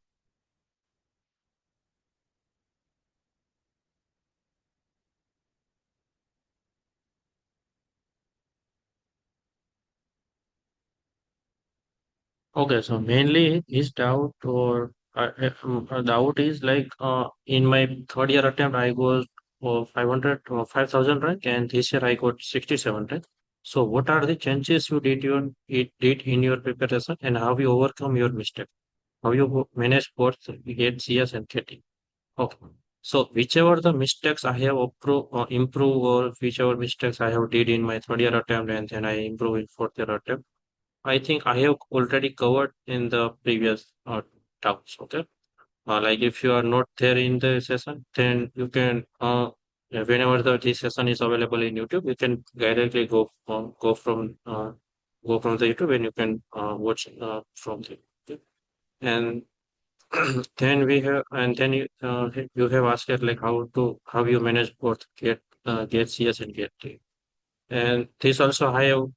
A: Okay, so mainly his doubt or doubt is like in my third year attempt I got 500 or 5,000 rank, and this year I got 67 rank. So what are the changes you did in your preparation, and how you overcome your mistake? How you manage both GATE CS and GATE? Okay. So whichever the mistakes I have improve, or whichever mistakes I have did in my third year attempt and then I improve in fourth year attempt, I think I have already covered in the previous talks. Okay. Like if you are not there in the session, then you can whenever this session is available in YouTube, you can directly go from the YouTube and you can watch from there. Okay? And then you have asked it like how you manage both get CS and get T. And this also I have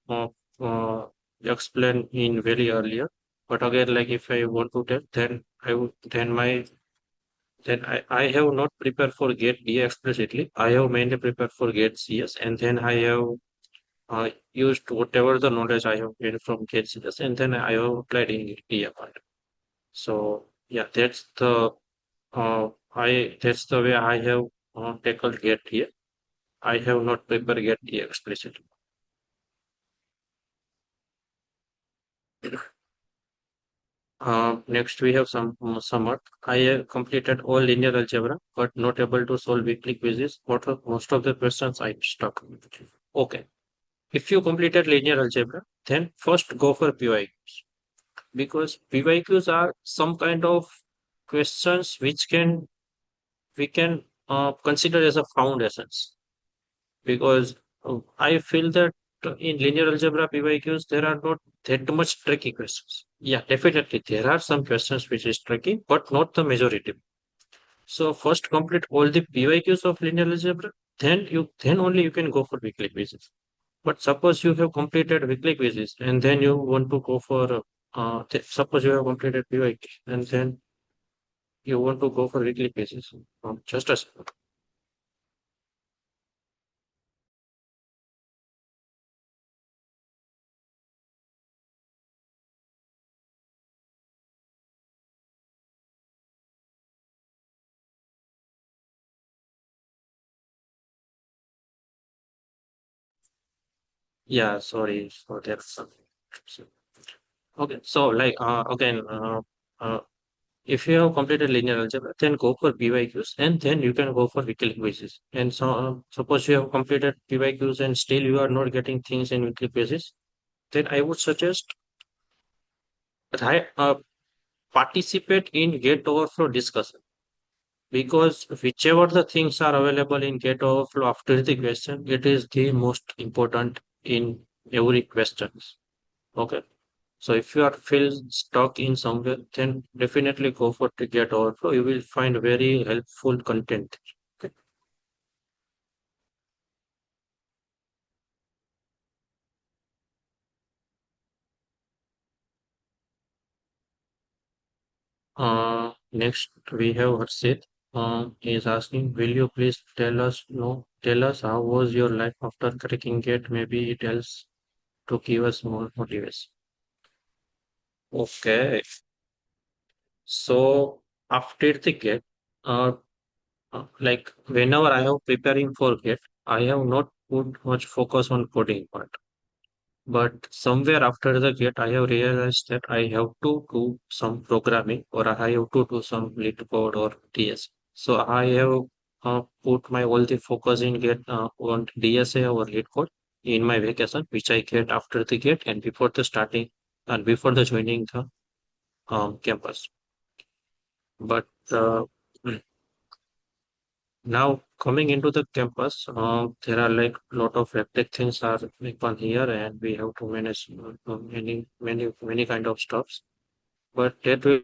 A: explained in very earlier. But again, like if I want to tell, then I would then I have not prepared for GATE DA explicitly. I have mainly prepared for GATE CS, and then I have used whatever the knowledge I have gained from GATE CS, and then I have applied in DA part. So yeah, that's the way I have tackled GATE DA. I have not prepared GATE DA explicitly. Next, we have some work. I have completed all linear algebra, but not able to solve weekly quizzes. Most of the questions I stuck. Okay. If you completed linear algebra, then first go for PYQs because PYQs are some kind of questions which we can consider as a foundations because I feel that in linear algebra PYQs there are not that much tricky questions. Yeah, definitely there are some questions which is tricky, but not the majority. So first complete all the PYQs of linear algebra, then only you can go for weekly quizzes. But suppose you have completed weekly quizzes and then you want to go for suppose you have completed PYQ and then you want to go for weekly quizzes. Just a second. Yeah, sorry for that. Okay, so like again, if you have completed linear algebra, then go for PYQs and then you can go for weekly quizzes. And so suppose you have completed PYQs and still you are not getting things in weekly quizzes, then I would suggest try, participate in GATE Overflow discussion because whichever the things are available in GATE Overflow after the question, it is the most important in every question. Okay. So if you are feel stuck in somewhere, then definitely go for to GATE Overflow. You will find very helpful content. Okay. Next we have Harshit. He is asking, will you please tell us how was your life after cracking GATE? Maybe it helps to give us more motivation. Okay. So after the GATE, uh, like whenever I have preparing for GATE, I have not put much focus on coding part. But somewhere after the GATE, I have realized that I have to do some programming or I have to do some lead code or DS. So I have put my all the focus in GATE on DSA or lead code in my vacation, which I get after the GATE and before the starting and before the joining the campus. But now coming into the campus, there are like lot of hectic things are like on here, and we have to manage many kind of stuffs. But that will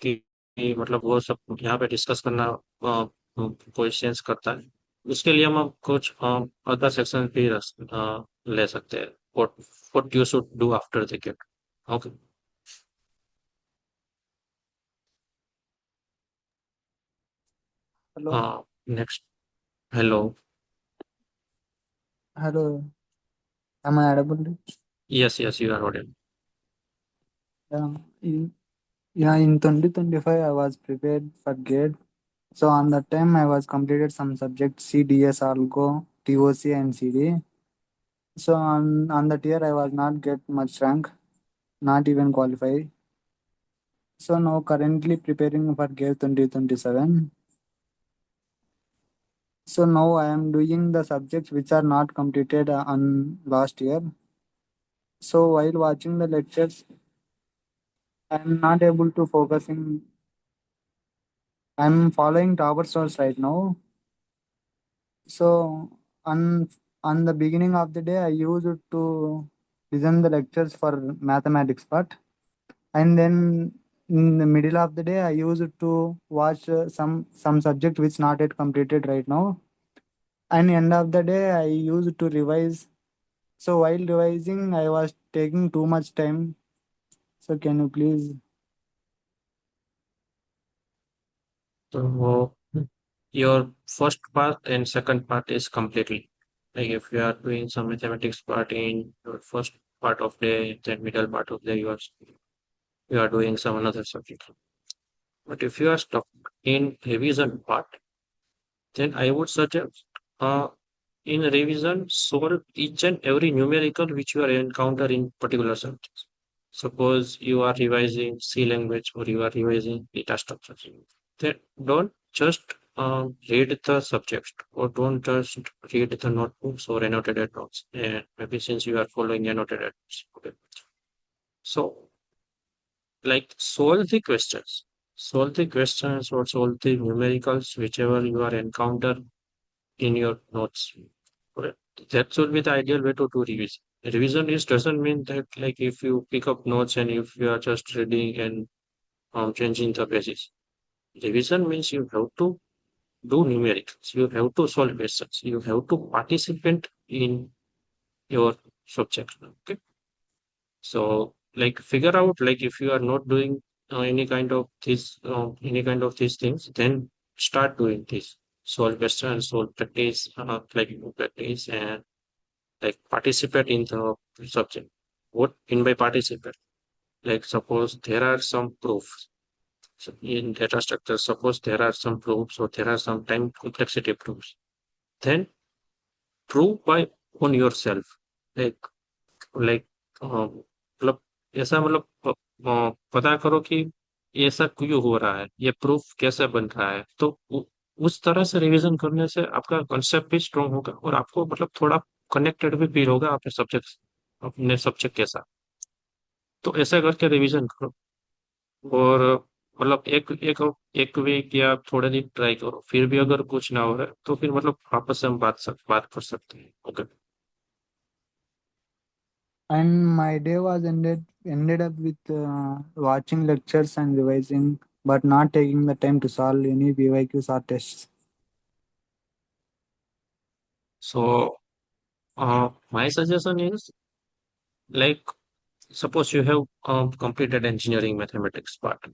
A: कि मतलब वो सब यहाँ पे discuss करना कोई sense करता है उसके लिए हम कुछ अदर सेक्शन भी ले सकते हैं what you should do after the GATE. Okay.
F: Hello.
A: Next. Hello.
F: Hello. Am I audible?
A: Yes, you are audible.
F: Yeah. In 2025, I was prepared for GATE. So on that time, I was completed some subjects CDS, Algo, TOC, and CD. So on that year, I was not get much rank, not even qualify. So now currently preparing for GATE 2027. So now I am doing the subjects which are not completed on last year. So while watching the lectures, I am not able to focusing. I'm following tower source right now. So on on the beginning of the day, I used to listen the lectures for mathematics part, and then in the middle of the day, I used to watch some subject which not yet completed right now. And end of the day, I used to revise. So while revising, I was taking too much time. So can you please?
A: So your first part and second part is completely like if you are doing some mathematics part in your first part of the then middle part of the you are doing some another subject. But if you are stuck in revision part, then I would suggest in revision solve each and every numerical which you are encounter in particular subjects. Suppose you are revising C language or you are revising data structures. Then don't just read the subject or don't just read the notebooks or annotated notes. And maybe since you are following annotated notes. Okay. So like solve the questions or solve the numericals whichever you are encounter in your notes. Okay. That should be the ideal way to do revision. Revision is doesn't mean that like if you pick up notes and if you are just reading and changing the pages. Revision means you have to do numerics, you have to solve questions, you have to participate in your subject. Okay. So like figure out like if you are not doing any kind of these things, then start doing this. Solve questions, solve practice, like practice and like participate in the subject. What in by participate? Like suppose there are some proofs. So in data structure, suppose there are some proofs or there are some time complexity proofs. Then prove by on yourself. Like like मतलब ऐसा मतलब पता करो कि ऐसा क्यों हो रहा है, ये प्रूफ कैसे बन रहा है, तो उस तरह से रिवीजन करने से आपका कंसेप्ट भी स्ट्रांग होगा और आपको मतलब थोड़ा कनेक्टेड भी फील होगा अपने सब्जेक्ट के साथ। तो ऐसा करके रिवीजन करो और मतलब एक वीक या थोड़े दिन ट्राई करो, फिर भी अगर कुछ ना हो रहा है तो फिर मतलब आपस में हम बात कर सकते हैं। Okay.
F: And my day was ended up with watching lectures and revising, but not taking the time to solve any PYQs or tests.
A: So my suggestion is like suppose you have completed engineering mathematics part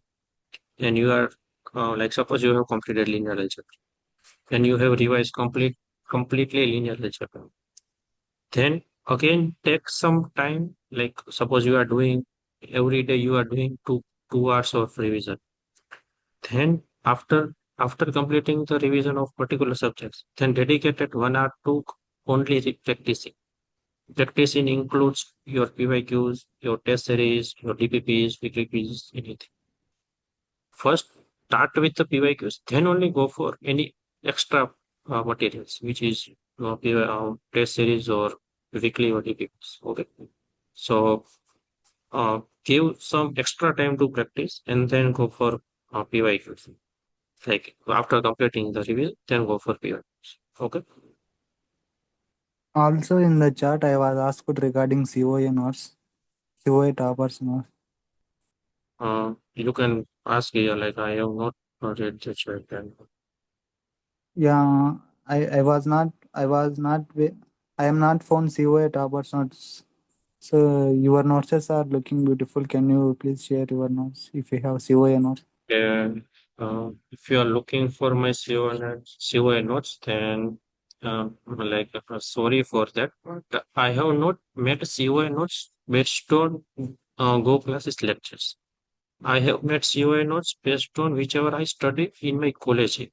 A: and you are like suppose you have completed linear algebra and you have revised completely linear algebra, then again take some time, like suppose you are doing every day you are doing 2 hours of revision, then after completing the revision of particular subjects, then dedicated 1 hour to only practicing. Practicing includes your PYQs, your test series, your DPPs, weekly quizzes, anything. First, start with the PYQs, then only go for any extra materials, which is test series or weekly or DPPs. Okay. So, give some extra time to practice and then go for PYQs. Like after completing the review, then go for PYQs. Okay.
F: Also in the chat, I was asked regarding COA notes, COA toppers notes.
A: You can ask here, like I have not read the chat and
F: Yeah, I am not found COA toppers notes. So your notes are looking beautiful. Can you please share your notes if you have COA notes?
A: and if you are looking for my COI notes, then like sorry for that, but I have not made COI notes based on Go classes lectures. I have made COI notes based on whichever I study in my college.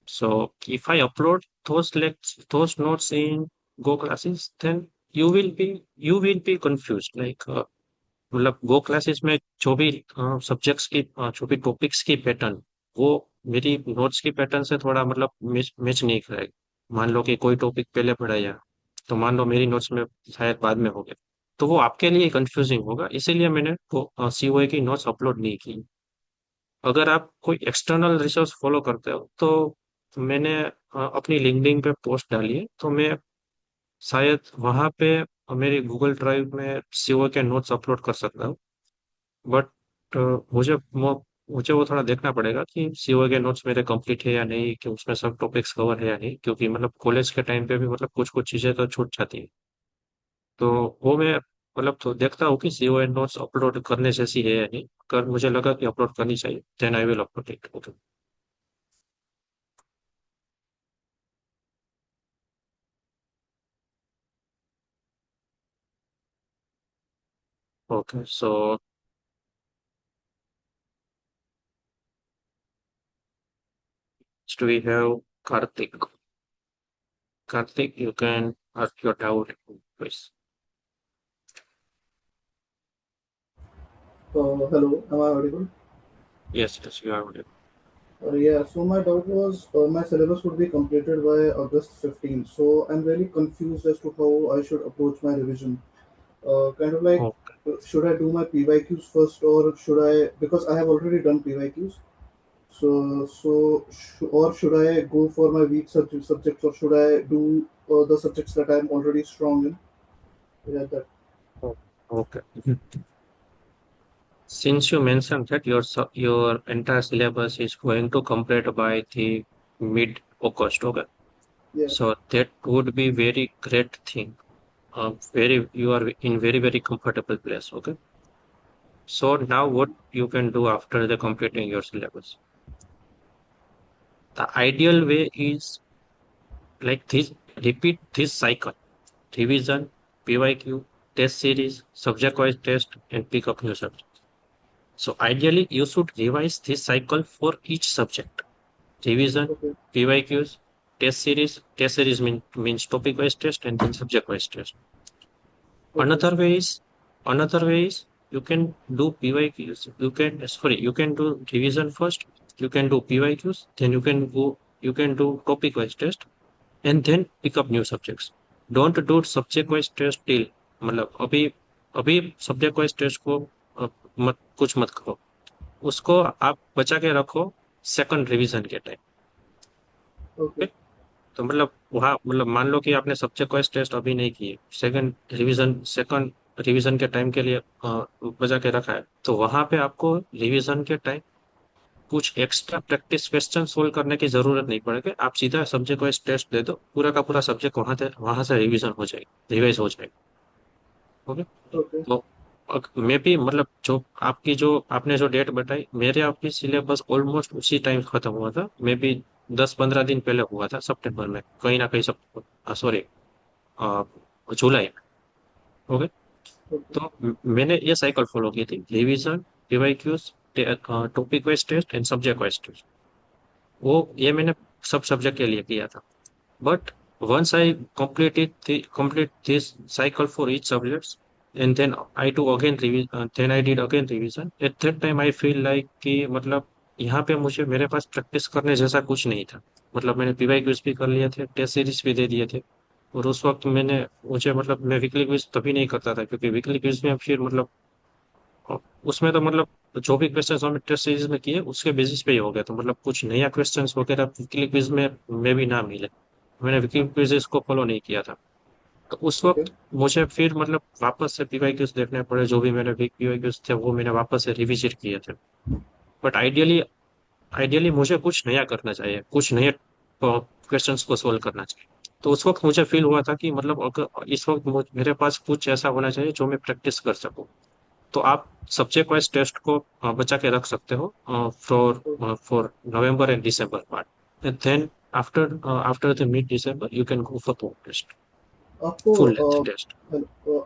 A: So if I upload those notes in Go classes, then you will be confused. Like मतलब गो classes में जो भी subjects की जो भी topics की pattern वो मेरी नोट्स की पैटर्न से थोड़ा मतलब मैच नहीं करेगा। मान लो कि कोई टॉपिक पहले पढ़ाया, तो मान लो मेरी नोट्स में शायद बाद में हो गया, तो वो आपके लिए कंफ्यूजिंग होगा, इसीलिए मैंने वो सीओए की नोट्स अपलोड नहीं की। अगर आप कोई एक्सटर्नल रिसोर्स फॉलो करते हो तो मैंने अपनी लिंक्डइन पे पोस्ट डाली है, तो मैं शायद वहाँ पे मेरी गूगल ड्राइव में सीओए के नोट्स अपलोड कर सकता हूँ। बट मुझे वो थोड़ा देखना पड़ेगा कि सीओए के नोट्स मेरे कंप्लीट है या नहीं, कि उसमें सब टॉपिक्स कवर है या नहीं, क्योंकि मतलब कॉलेज के टाइम पे भी मतलब कुछ कुछ चीज़ें तो छूट जाती है। तो वो मैं मतलब तो देखता हूँ कि सीओए नोट्स अपलोड करने जैसी है या नहीं। अगर मुझे लगा कि अपलोड करनी चाहिए, then I will upload it. Okay. Okay, so we have Karthik. Karthik, you can ask your doubt, please.
G: Hello, am I audible?
A: Yes, yes, you are audible.
G: Yeah, so my doubt was my syllabus would be completed by August 15th. So I'm really confused as to how I should approach my revision. Kind of like,
A: Okay.
G: should I do my PYQs first, or should I, because I have already done PYQs, or should I go for my weak subjects, or should I do the subjects that I'm already strong in? Yeah, that.
A: Okay. Since you mentioned that your entire syllabus is going to complete by the mid August, okay.
G: Yeah.
A: So that would be very great thing. Very you are in very comfortable place, okay. So now what you can do after the completing your syllabus? The ideal way is like this: repeat this cycle: revision, PYQ, test series, subject-wise test, and pick up new subjects. So ideally, you should revise this cycle for each subject: revision,
G: Okay.
A: PYQs, test series means topic-wise test, and then subject-wise test.
G: Okay.
A: Another way is you can do PYQs. You can do revision first. You can do PYQs. Then you can do topic-wise test, and then pick up new subjects. Don't do subject-wise test till मतलब अभी अभी subject-wise test को कुछ मत करो। उसको आप बचा के रखो सेकंड रिवीजन के टाइम।
G: Okay.
A: तो मतलब वहाँ मतलब मान लो कि आपने सब्जेक्ट वाइज टेस्ट अभी नहीं किए, सेकंड रिवीजन के टाइम के लिए बचा के रखा है, तो वहां पे आपको रिवीजन के टाइम कुछ एक्स्ट्रा प्रैक्टिस क्वेश्चन सोल्व करने की जरूरत नहीं पड़ेगी। आप सीधा सब्जेक्ट वाइज टेस्ट दे दो, पूरा का पूरा सब्जेक्ट वहां से रिवीजन हो जाएगी, रिवाइज हो जाएगी। ओके।
G: Okay.
A: तो मैं भी मतलब जो आपने जो डेट बताई, मेरे आपकी सिलेबस ऑलमोस्ट उसी टाइम खत्म हुआ था। मे बी 10-15 दिन पहले हुआ था, सितंबर में कहीं ना कहीं, सब सॉरी जुलाई में। ओके।
G: Okay.
A: तो मैंने ये साइकिल फॉलो की थी: revision, PYQs, topic wise test and subject wise test. वो ये मैंने सब सब्जेक्ट के लिए किया था। But once I complete this cycle for each subjects, and then I did again revision. At that time I feel like कि मतलब यहाँ पे मेरे पास प्रैक्टिस करने जैसा कुछ नहीं था। मतलब मैंने पीवाईक्यूज भी कर लिए थे, टेस्ट सीरीज भी दे दिए थे, और उस वक्त मुझे मतलब मैं वीकली क्विज तभी नहीं करता था, क्योंकि वीकली क्विज में फिर मतलब उसमें तो मतलब जो भी क्वेश्चन हमने टेस्ट सीरीज में किए उसके बेसिस पे ही हो गया, तो मतलब कुछ नया क्वेश्चन वगैरह वीकली क्विज में भी ना मिले। मैंने वीकली क्विज़ेस को फॉलो नहीं किया था। तो उस
G: Okay.
A: वक्त मुझे फिर मतलब वापस से पीवाईक्यूज देखने पड़े। जो भी मेरे वीक पीवाईक्यूज थे वो मैंने वापस से रिविजिट किए थे। बट आइडियली मुझे कुछ नया करना चाहिए, कुछ नए क्वेश्चंस को सोल्व करना चाहिए। तो उस वक्त मुझे फील हुआ था कि मतलब अगर इस वक्त मेरे पास कुछ ऐसा होना चाहिए जो मैं प्रैक्टिस कर सकूं। तो आप सब्जेक्ट वाइज टेस्ट को बचा के रख सकते हो for November and December part, and then after the mid December you can go for test,
G: आपको
A: फुल लेंथ टेस्ट।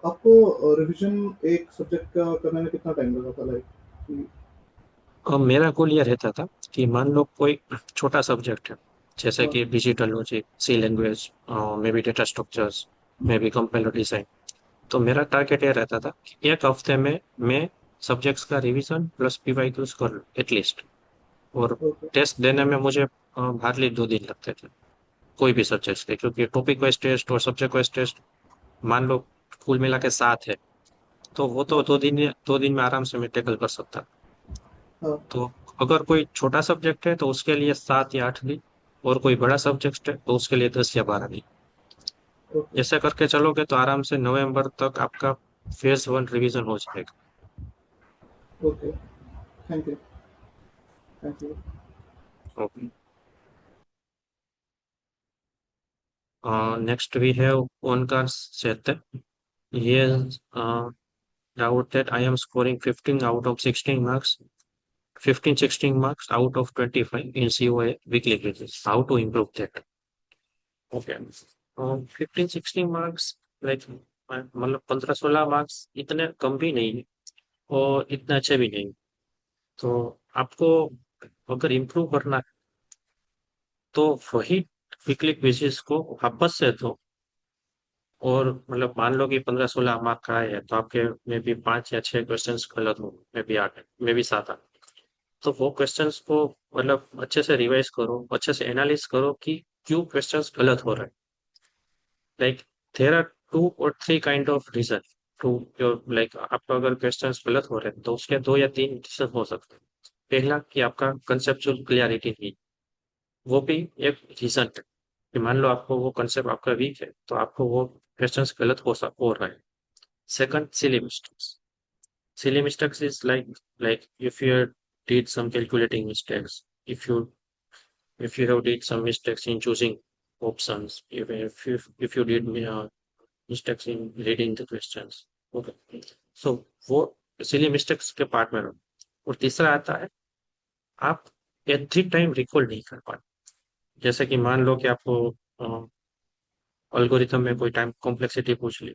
G: आपको रिवीजन एक सब्जेक्ट का करने में कितना टाइम लगा था, लाइक?
A: अब मेरा गोल ये रहता था कि मान लो कोई छोटा सब्जेक्ट है, जैसे
G: हाँ.
A: कि digital logic, C language, maybe data structures, maybe compiler design. तो मेरा टारगेट ये रहता था कि एक हफ्ते में मैं सब्जेक्ट्स का रिवीजन प्लस पीवाईक्यूज कर लूँ एटलीस्ट। और
G: Okay.
A: टेस्ट देने में मुझे हार्डली 2 दिन लगते थे कोई भी सब्जेक्ट के, क्योंकि टॉपिक वाइज टेस्ट और सब्जेक्ट वाइज टेस्ट मान लो कुल मिला के 7 है, तो वो तो
G: हाँ
A: 2 दिन में आराम से मैं टैकल कर सकता।
G: हाँ.
A: तो अगर कोई छोटा सब्जेक्ट है तो उसके लिए 7 या 8 दिन, और कोई बड़ा सब्जेक्ट है तो उसके लिए 10 या 12 दिन।
G: Okay.
A: ऐसे करके चलोगे तो आराम से नवंबर तक आपका फेज 1 रिवीजन हो जाएगा।
G: Okay. Thank you. Thank you.
A: Okay, next we have Onkar Seth. He has doubt that I am scoring 15 out of 16 marks, 15, 16 marks out of 25 in COA weekly quizzes. How to improve that? Okay. 15, 16 marks, like मतलब 15, 16 marks इतने कम भी नहीं है और इतने अच्छे भी नहीं। तो आपको अगर इम्प्रूव करना है तो वही वीकली क्विज़ेस को वापस से दो, और मतलब मान लो कि 15, 16 मार्क का है तो आपके में भी 5 या 6 क्वेश्चंस गलत हो, में भी 8, में भी 7 आ, तो वो क्वेश्चंस को मतलब अच्छे से रिवाइज करो, अच्छे से एनालिस करो कि क्यों क्वेश्चंस गलत हो रहे हैं। Like there are 2 or 3 kind of reason to your, like आपका अगर क्वेश्चंस गलत हो रहे हैं तो उसके 2 या 3 रीजन हो सकते हैं। पहला कि आपका कंसेप्चुअल क्लियरिटी नहीं, वो भी एक रीजन है कि मान लो आपको वो कंसेप्ट आपका वीक है तो आपको वो क्वेश्चंस गलत हो रहा है। Second, silly mistakes. Silly mistakes is like if you did some calculating mistakes, if you have did some mistakes in choosing options, if you did mistakes in reading the questions. Okay. So वो silly mistakes के part में रहो। और तीसरा आता है आप at the time recall नहीं कर पाए। जैसे कि मान लो कि आपको अल्गोरिथम में कोई टाइम कॉम्प्लेक्सिटी पूछ ली,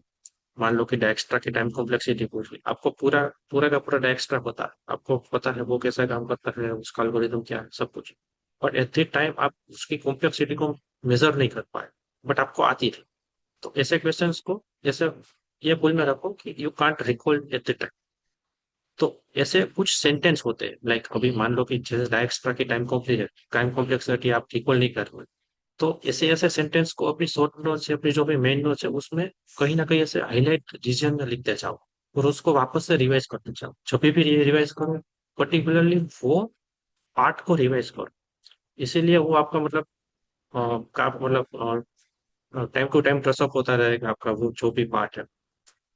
A: मान लो कि डायक्स्ट्रा की टाइम कॉम्प्लेक्सिटी पूछ ली, आपको पूरा पूरा का पूरा डायक्स्ट्रा पता है, आपको पता है वो कैसा काम करता है, उसका एल्गोरिथम क्या है, सब कुछ। बट एट द टाइम आप उसकी कॉम्प्लेक्सिटी को मेजर नहीं कर पाए, बट आपको आती थी। तो ऐसे क्वेश्चंस को जैसे ये भूल में रखो कि you can't recall at the time. तो ऐसे कुछ सेंटेंस होते हैं, लाइक अभी मान लो कि जैसे डायक्स्ट्रा की टाइम कॉम्प्लेक्सिटी आप रिकॉल नहीं कर रहे, तो ऐसे ऐसे सेंटेंस को अपनी शॉर्ट नोट्स या अपनी जो भी मेन नोट्स है उसमें कहीं ना कहीं ऐसे हाईलाइट रीजन में लिखते जाओ, और उसको वापस से रिवाइज करते जाओ। जब भी रिवाइज करो, पर्टिकुलरली वो पार्ट को रिवाइज करो। इसीलिए वो आपका मतलब का मतलब टाइम टू टाइम ड्रेसअप होता रहेगा आपका वो जो भी पार्ट है।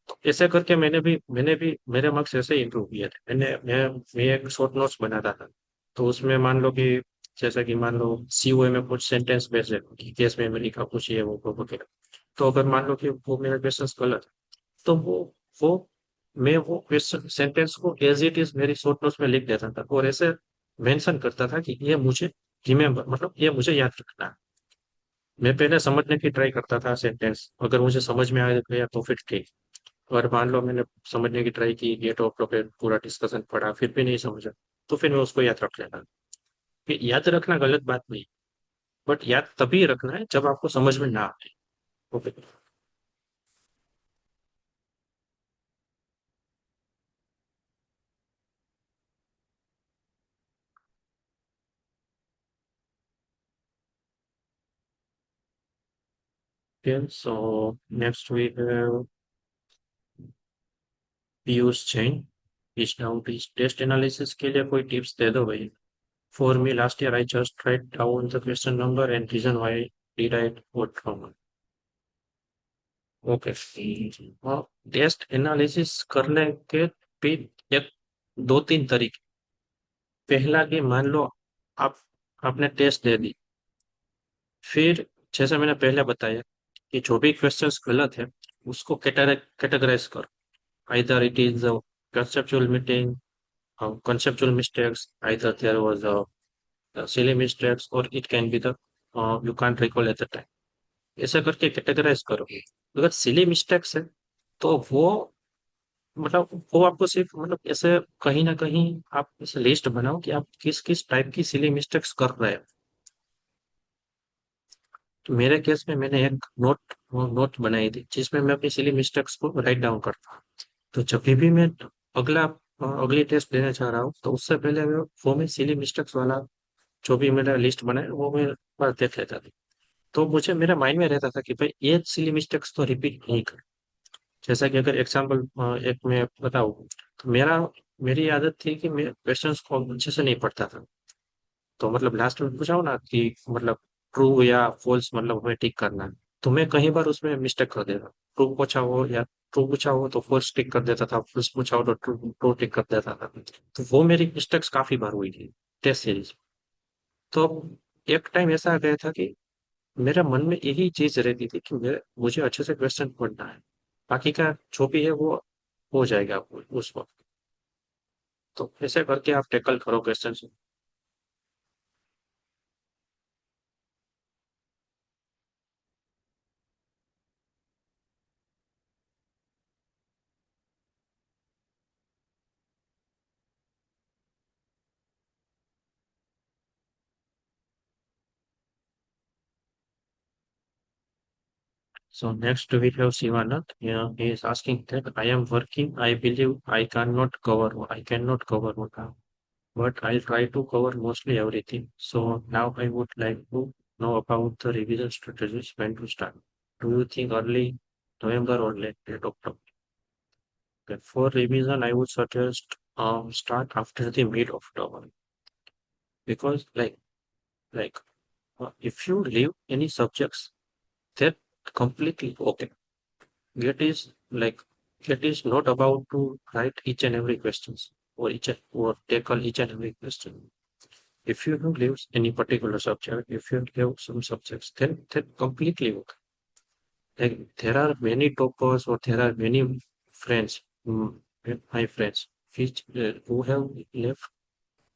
A: तो ऐसे करके मैंने भी मेरे मार्क्स ऐसे ही इंप्रूव किए थे। मैं एक शॉर्ट नोट्स बनाता था, तो उसमें मान लो कि जैसा कि मान लो सीओए में कुछ सेंटेंस बेस्ड है कि केस मेमोरी का कुछ ये वो वगैरह। तो अगर मान लो कि वो मेरा क्वेश्चन गलत है, तो वो मैं वो क्वेश्चन सेंटेंस को एज इट इज मेरी शॉर्ट नोट्स में लिख देता था, और ऐसे मेंशन करता था कि ये मुझे रिमेम्बर, मतलब ये मुझे याद रखना है। मैं पहले समझने की ट्राई करता था सेंटेंस, अगर मुझे समझ में आ गया तो फिर ठीक। और मान लो मैंने समझने की ट्राई की, गेट ऑफ पे पूरा डिस्कशन पढ़ा, फिर भी नहीं समझा, तो फिर मैं उसको याद रख लेता। फिर याद रखना गलत बात नहीं, बट याद तभी रखना है जब आपको समझ में ना आए। Okay. So next we have Piyush Jain. His doubt इस टेस्ट एनालिसिस के लिए कोई टिप्स दे दो भाई। For me last year I just write down the question number and reason why did I vote wrong. Okay. Test analysis करने के भी एक 2-3 तरीके। पहला कि मान लो आप आपने टेस्ट दे दी, फिर जैसे मैंने पहले बताया कि जो भी क्वेश्चंस गलत है उसको कैटेगराइज करो। Either it is conceptual meeting, conceptual mistakes, either there was a silly mistakes or it can be the you can't recall at the time। ऐसा करके कैटेगराइज करो। अगर सिली मिस्टेक्स है तो वो आपको सिर्फ मतलब ऐसे कहीं ना कहीं आप ऐसे लिस्ट बनाओ कि आप किस किस टाइप की सिली मिस्टेक्स कर रहे हो। तो मेरे केस में मैंने एक नोट बनाई थी जिसमें मैं अपनी सिली मिस्टेक्स को राइट डाउन करता हूँ। तो जब भी मैं अगला अगली टेस्ट देने जा रहा हूँ, तो उससे पहले वो मैं सिली मिस्टेक्स वाला जो भी मेरा लिस्ट बनाया वो मैं एक बार देख लेता था। तो मुझे मेरे माइंड में रहता था कि भाई ये सिली मिस्टेक्स तो रिपीट नहीं कर। जैसा कि अगर एग्जाम्पल एक मैं बताऊँ, तो मेरी आदत थी कि मैं क्वेश्चंस को अच्छे से नहीं पढ़ता था। तो मतलब लास्ट में पूछा हो ना कि मतलब ट्रू या फॉल्स मतलब हमें टिक करना है, तो मैं कई बार उसमें मिस्टेक कर देता। ट्रू पूछा हो तो फॉल्स टिक कर देता था, फॉल्स पूछा हो तो ट्रू ट्रू टिक कर देता था। तो वो मेरी मिस्टेक्स काफी बार हुई थी टेस्ट सीरीज। तो एक टाइम ऐसा आ गया था कि मेरे मन में यही चीज रहती थी कि मुझे अच्छे से क्वेश्चन पढ़ना है, बाकी का जो भी है वो हो जाएगा उस वक्त। तो ऐसे करके आप टैकल करो question. So next we have Sivanand. Yeah, he is asking that I am working. I believe I cannot cover one, but I'll try to cover mostly everything. So now I would like to know about the revision strategies when to start. Do you think early November or late October? Okay, for revision, I would suggest start after the mid October, because if you leave any subjects, they're completely okay. Get is like Get is not about to write each and every questions or tackle each and every question. If you don't leave any particular subject, if you leave some subjects, then completely okay. Like there are many toppers or there are many friends, my friends, who have left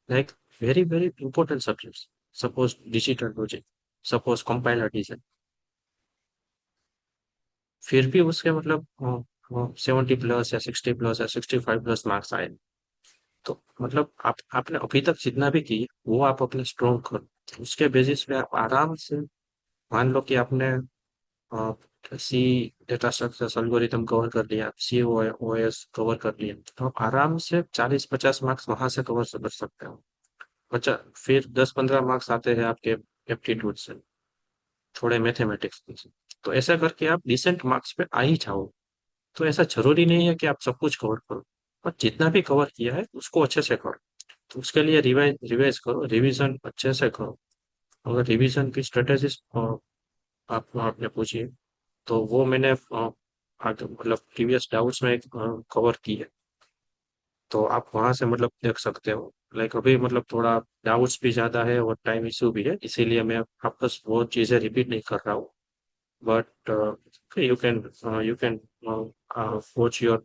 A: like very important subjects. Suppose digital logic, suppose compiler design. फिर भी उसके मतलब 70+ या 60+ या 65+ marks आए। तो मतलब आपने अभी तक जितना भी किया वो आप अपने स्ट्रॉन्ग करो, उसके बेसिस पे आप आराम से मान लो कि आपने सी डेटा स्ट्रक्चर्स एल्गोरिथम कवर कर लिया, सी ओ एस कवर कर लिया, तो आप आराम से 40-50 मार्क्स वहां से कवर कर सकते हो। अच्छा, फिर 10-15 मार्क्स आते हैं आपके एप्टीट्यूड से, थोड़े मैथमेटिक्स से। तो ऐसा करके आप डिसेंट मार्क्स पे आ ही जाओ। तो ऐसा जरूरी नहीं है कि आप सब कुछ कवर करो, पर जितना भी कवर किया है उसको अच्छे से करो। तो उसके लिए रिवाइज रिवाइज करो, रिवीजन अच्छे से करो। अगर रिवीजन की स्ट्रेटेजीज आपने पूछी है, तो वो मैंने आगे मतलब प्रीवियस डाउट्स में कवर की है, तो आप वहां से मतलब देख सकते हो। लाइक अभी मतलब थोड़ा डाउट्स भी ज्यादा है और टाइम इशू भी है, इसीलिए मैं वापस वो चीजें रिपीट नहीं कर रहा हूँ। But you can watch your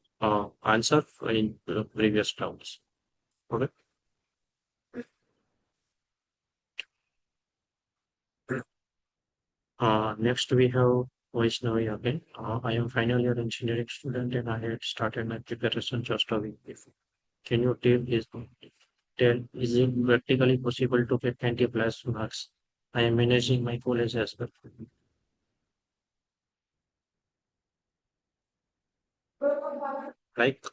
A: answer in previous rounds. Okay. Next we have Vaishnavi again. I am final year engineering student and I had started my preparation just a week before. Can you tell is it practically possible to get 90+ marks? I am managing my college as well. Like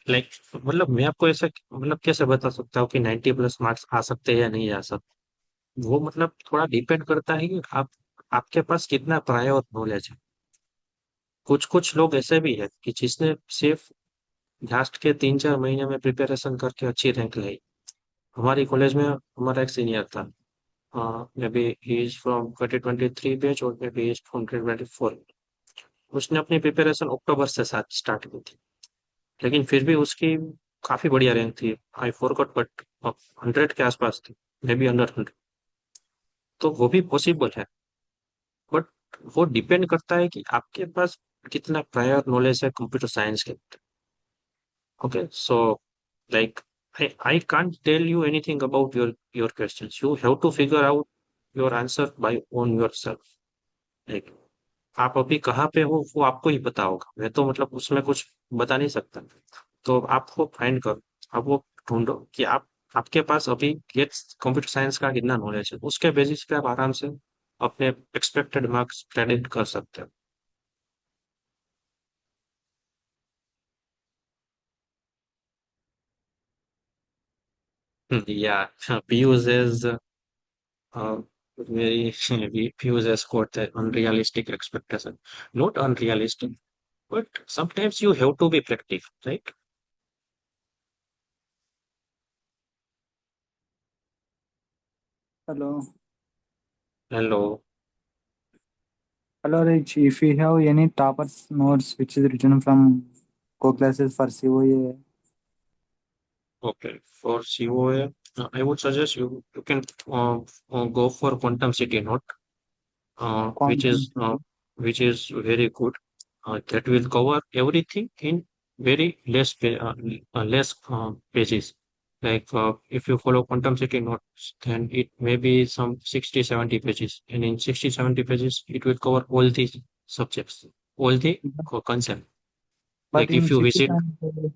A: like मतलब मैं आपको ऐसा मतलब कैसे बता सकता हूँ कि 90+ मार्क्स आ सकते हैं या नहीं आ सकते। वो मतलब थोड़ा डिपेंड करता है कि आपके पास कितना प्रायर नॉलेज है। कुछ कुछ लोग ऐसे भी है कि जिसने सिर्फ लास्ट के 3-4 महीने में प्रिपरेशन करके अच्छी रैंक लाई। हमारी कॉलेज में हमारा एक सीनियर था, maybe he is from 2023 batch और maybe he is from 2024। उसने अपनी प्रिपरेशन अक्टूबर से साथ स्टार्ट की थी, लेकिन फिर भी उसकी काफी बढ़िया रैंक थी। आई फॉरगॉट बट 100 के आसपास थी, मे बी अंडर 100। तो वो भी पॉसिबल है, बट वो डिपेंड करता है कि आपके पास कितना प्रायर नॉलेज है कंप्यूटर साइंस के। Okay, so like I can't tell you anything about your questions. You have to figure out your answer by on yourself. Like आप अभी कहाँ पे हो वो आपको ही पता होगा, मैं तो मतलब उसमें कुछ बता नहीं सकता। तो आपको फाइंड करो, आप वो ढूंढो कि आपके पास अभी गेट्स कंप्यूटर साइंस का कितना नॉलेज है, उसके बेसिस पे आप आराम से अपने एक्सपेक्टेड मार्क्स प्रेडिक्ट कर सकते हो। Yeah, PUs is very PUs has got the unrealistic expectation. Not unrealistic, but sometimes you have to be practical, right?
F: Hello.
A: Hello.
F: Hello, Rich. If you have any toppers notes which is written from co-classes for COA,
A: Okay, for COA, I would suggest you can go for Quantum City Note, uh, which
F: quantum.
A: is uh, which is very good. That will cover everything in very less pages. Like if you follow Quantum City Notes, then it may be some 60, 70 pages, and in 60, 70 pages, it will cover all these subjects, all the concept.
F: But
A: Like if
F: in
A: you visit,
F: 67 pages,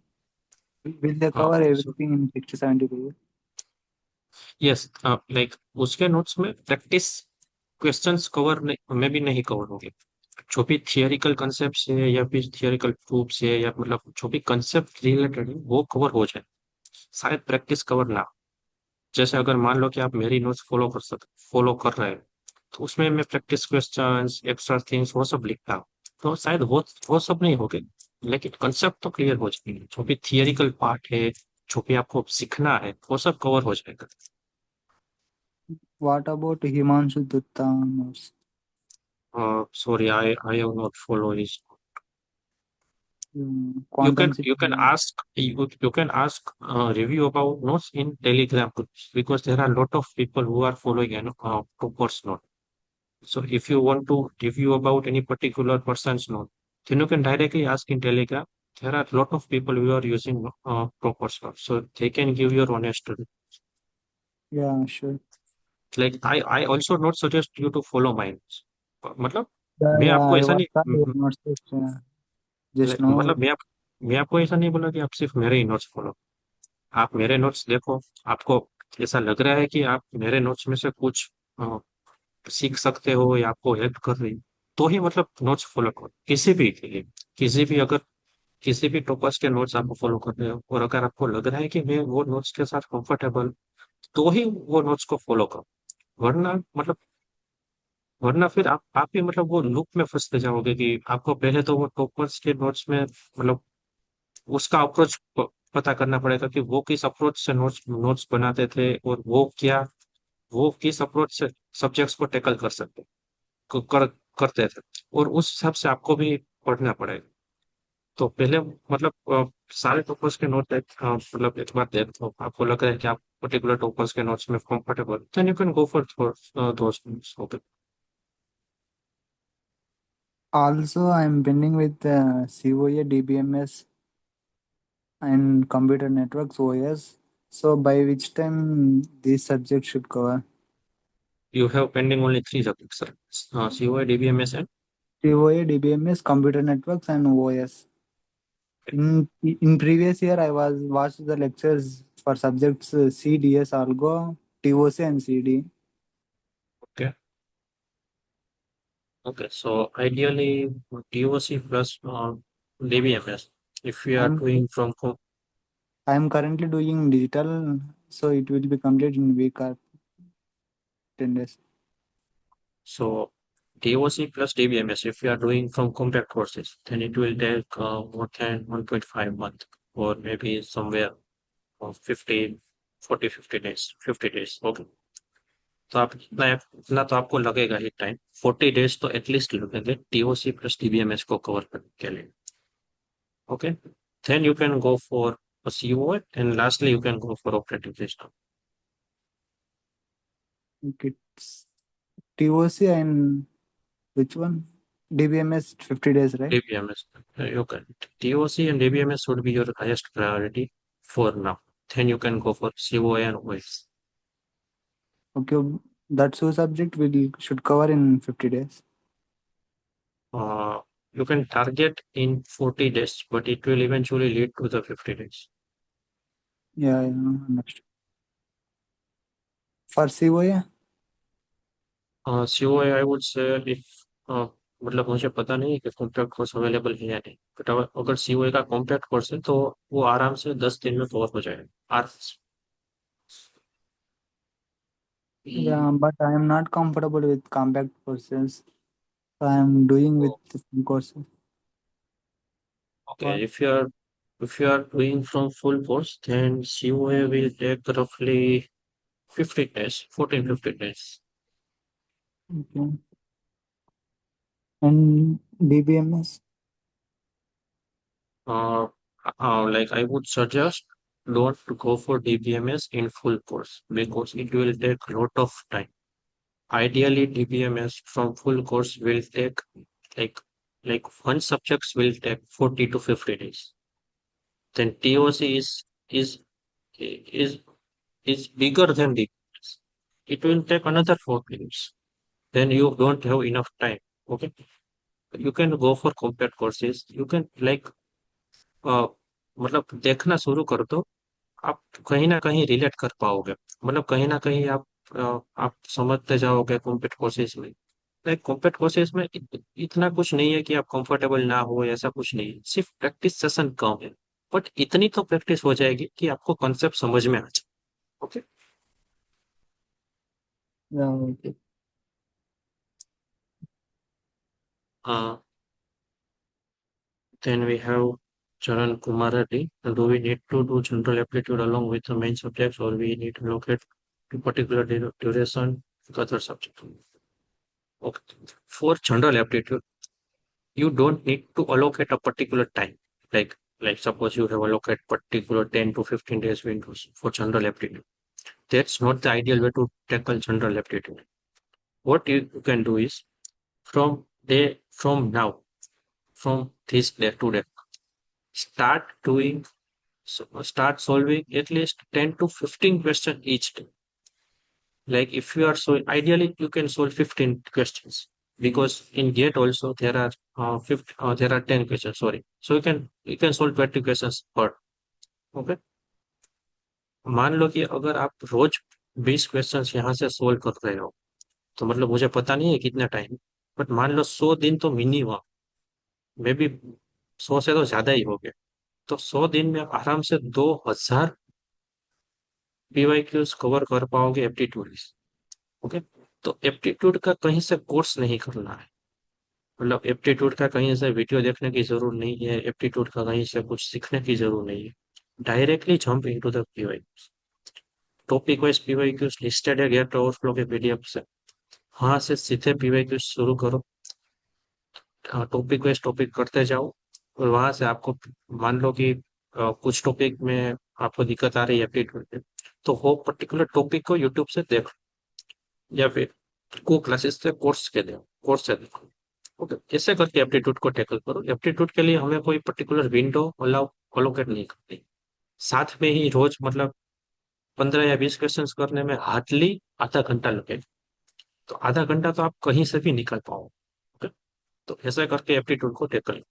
F: will they
A: uh,
F: cover
A: so
F: everything in 60 70 pages?
A: Yes like उसके notes में practice questions cover मे भी नहीं cover होंगे जो भी theoretical concept है या फिर थियोरिकल प्रूफ्स है या मतलब जो भी कंसेप्ट रिलेटेड है वो कवर हो जाए शायद प्रैक्टिस कवर ना हो। जैसे अगर मान लो कि आप मेरी नोट्स फॉलो कर रहे हैं तो उसमें मैं प्रैक्टिस क्वेश्चंस एक्स्ट्रा थिंग्स वो सब लिखता हूँ तो शायद वो सब नहीं होगे लेकिन कंसेप्ट तो क्लियर हो जाएंगे जो भी थियोरिकल पार्ट है जो भी आपको सीखना है वो सब कवर हो जाएगा।
F: What about Himanshu Dutta notes?
A: Sorry, I have not followed this.
F: Quantum
A: You can
F: City.
A: ask you can ask review about notes in Telegram groups because there are a lot of people who are following proposed note. So if you want to review about any particular person's note, then you can directly ask in Telegram. There are a lot of people who are using proposed note, so they can give your honest review.
F: Yeah, sure.
A: Like I also not suggest you to follow mine. मतलब
F: Yeah,
A: मैं
F: yeah,
A: आपको
F: I
A: ऐसा
F: was
A: नहीं
F: notes just now.
A: मतलब मैं आपको ऐसा नहीं बोला कि आप सिर्फ मेरे ही नोट्स फॉलो। आप मेरे नोट्स देखो, आपको ऐसा लग रहा है कि आप मेरे नोट्स में से कुछ अ, सीख सकते हो या आपको हेल्प कर रही है, तो ही मतलब नोट्स फॉलो करो किसी भी के लिए। किसी भी अगर किसी भी टॉपर्स के नोट्स आप फॉलो कर रहे हो और अगर आपको लग रहा है कि मैं वो नोट्स के साथ कंफर्टेबल, तो ही वो नोट्स को फॉलो करो। वरना मतलब वरना फिर आप भी मतलब वो लूप में फंसते जाओगे कि आपको पहले तो वो टॉपर्स के नोट्स में मतलब उसका अप्रोच पता करना पड़ेगा कि वो किस अप्रोच से नोट्स नोट्स बनाते थे और वो किस अप्रोच से सब्जेक्ट्स को टैकल कर सकते करते थे और उस हिसाब से आपको भी पढ़ना पड़ेगा। तो पहले मतलब सारे टॉपर्स के नोट मतलब एक बार देख तो आपको लग रहा है कि आप पर्टिकुलर टॉपर्स के नोट्स में comfortable then you can go for those notes. Okay.
F: Also, I'm pending with COA, DBMS, and computer networks OS. So, by which time these subjects should cover?
A: You have pending only three subjects, right? COI, DBMS, and
F: COA, DBMS, computer networks, and OS. In previous year, I was watched the lectures for subjects CDS, Algo, TOC, and CD.
A: okay. Okay, so ideally TOC plus DBMS. If we are
F: I'm
A: doing from home,
F: I'm currently doing digital, so it will be complete in week or 10 days.
A: so TOC plus DBMS, if we are doing from compact courses, then it will take more than 1.5 month or maybe somewhere 50, 40, 50 days, 50 days. Okay. तो आप इतना तो आपको लगेगा ही time 40 days तो at least लगेंगे TOC plus DBMS को cover करने के लिए। Okay, then you can go for a COA and lastly you can go for operating system.
F: Okay. TOC and which one? DBMS 50 days, right?
A: DBMS. Okay. TOC and DBMS would be your highest priority for now. Then you can go for COA and OS.
F: Okay, that two subject we should cover in 50 days.
A: Uh, you can target in 40 days, but it will eventually lead to the 50 days.
F: Yeah, understood. For COA,
A: COA, I would say if मतलब मुझे पता नहीं है कि compact course available है या नहीं, but अगर COA का कॉम्पैक्ट कोर्स है तो वो आराम से 10 दिन में कवर हो जाएगा आराम से।
F: Yeah, but I am not comfortable with compact courses. So I am doing with
A: So,
F: some courses.
A: okay,
F: What?
A: if you are doing from full course, then COA will take roughly 15 days, 14, 15 days.
F: Okay. And DBMS?
A: Uh, like I would suggest don't go for DBMS in full course because it will take a lot of time. Ideally, DBMS from full course will take like like one subjects will take 40 to 50 days. Then TOC is is bigger than DBMS. It will take another 4 days. Then you don't have enough time. Okay, you can go for compact courses. You can like मतलब देखना शुरू कर दो आप कहीं ना कहीं relate कर पाओगे मतलब कहीं ना कहीं आप समझते जाओगे कॉम्पिट कोर्सेज में लाइक कॉम्पिट कोर्सेज में इतना कुछ नहीं है कि आप कंफर्टेबल ना हो ऐसा कुछ नहीं है सिर्फ प्रैक्टिस सेशन कम है बट इतनी तो प्रैक्टिस हो जाएगी कि आपको कॉन्सेप्ट समझ में आ जाए okay
F: Yeah, okay.
A: then we have Charan Kumar Reddy. Do we need to do general aptitude along with the main subjects or we need to allocate to particular duration to other subject? Okay. For general aptitude, you don't need to allocate a particular time. Like suppose you have allocated particular 10 to 15 days windows for general aptitude. That's not the ideal way to tackle general aptitude. What you can do is from now, from this day to day, start doing start solving at least 10 to 15 questions each day. Like if you are so ideally you can solve 15 questions because in GATE also there are 10 questions, sorry. So you can solve 20 questions per. Okay. मान लो कि अगर आप रोज 20 questions यहाँ से solve कर रहे हो तो मतलब मुझे पता नहीं है कितना टाइम बट मान लो 100 दिन तो मिनिमम मे बी 100 से तो ज्यादा ही हो गया तो 100 दिन में आप आराम से 2000 PYQs कवर कर पाओगे एप्टीट्यूड। ओके। तो एप्टीट्यूड का कहीं से कोर्स नहीं करना है मतलब एप्टीट्यूड का कहीं से वीडियो देखने की जरूरत नहीं है एप्टीट्यूड का कहीं से कुछ सीखने की जरूरत नहीं है directly jump into the PYQs topic wise PYQs listed है गेट ओवरफ्लो के पीडीएफ से वहां से सीधे पीवाईक्यूज शुरू करो टॉपिक वाइज टॉपिक करते जाओ और वहां से आपको मान लो कि कुछ टॉपिक में आपको दिक्कत आ रही है एप्टीट्यूड में तो वो पर्टिकुलर टॉपिक को यूट्यूब से देखो या फिर को क्लासेस से कोर्स से देखो। ओके ऐसे करके एप्टीट्यूड को टैकल करो एप्टीट्यूड के लिए हमें कोई पर्टिकुलर विंडो अलोकेट नहीं करती साथ में ही रोज मतलब 15 या 20 क्वेश्चन करने में हार्डली आधा घंटा लगेगा तो आधा घंटा तो आप कहीं से भी निकल पाओ। ओके तो ऐसा करके एप्टीट्यूड को tackle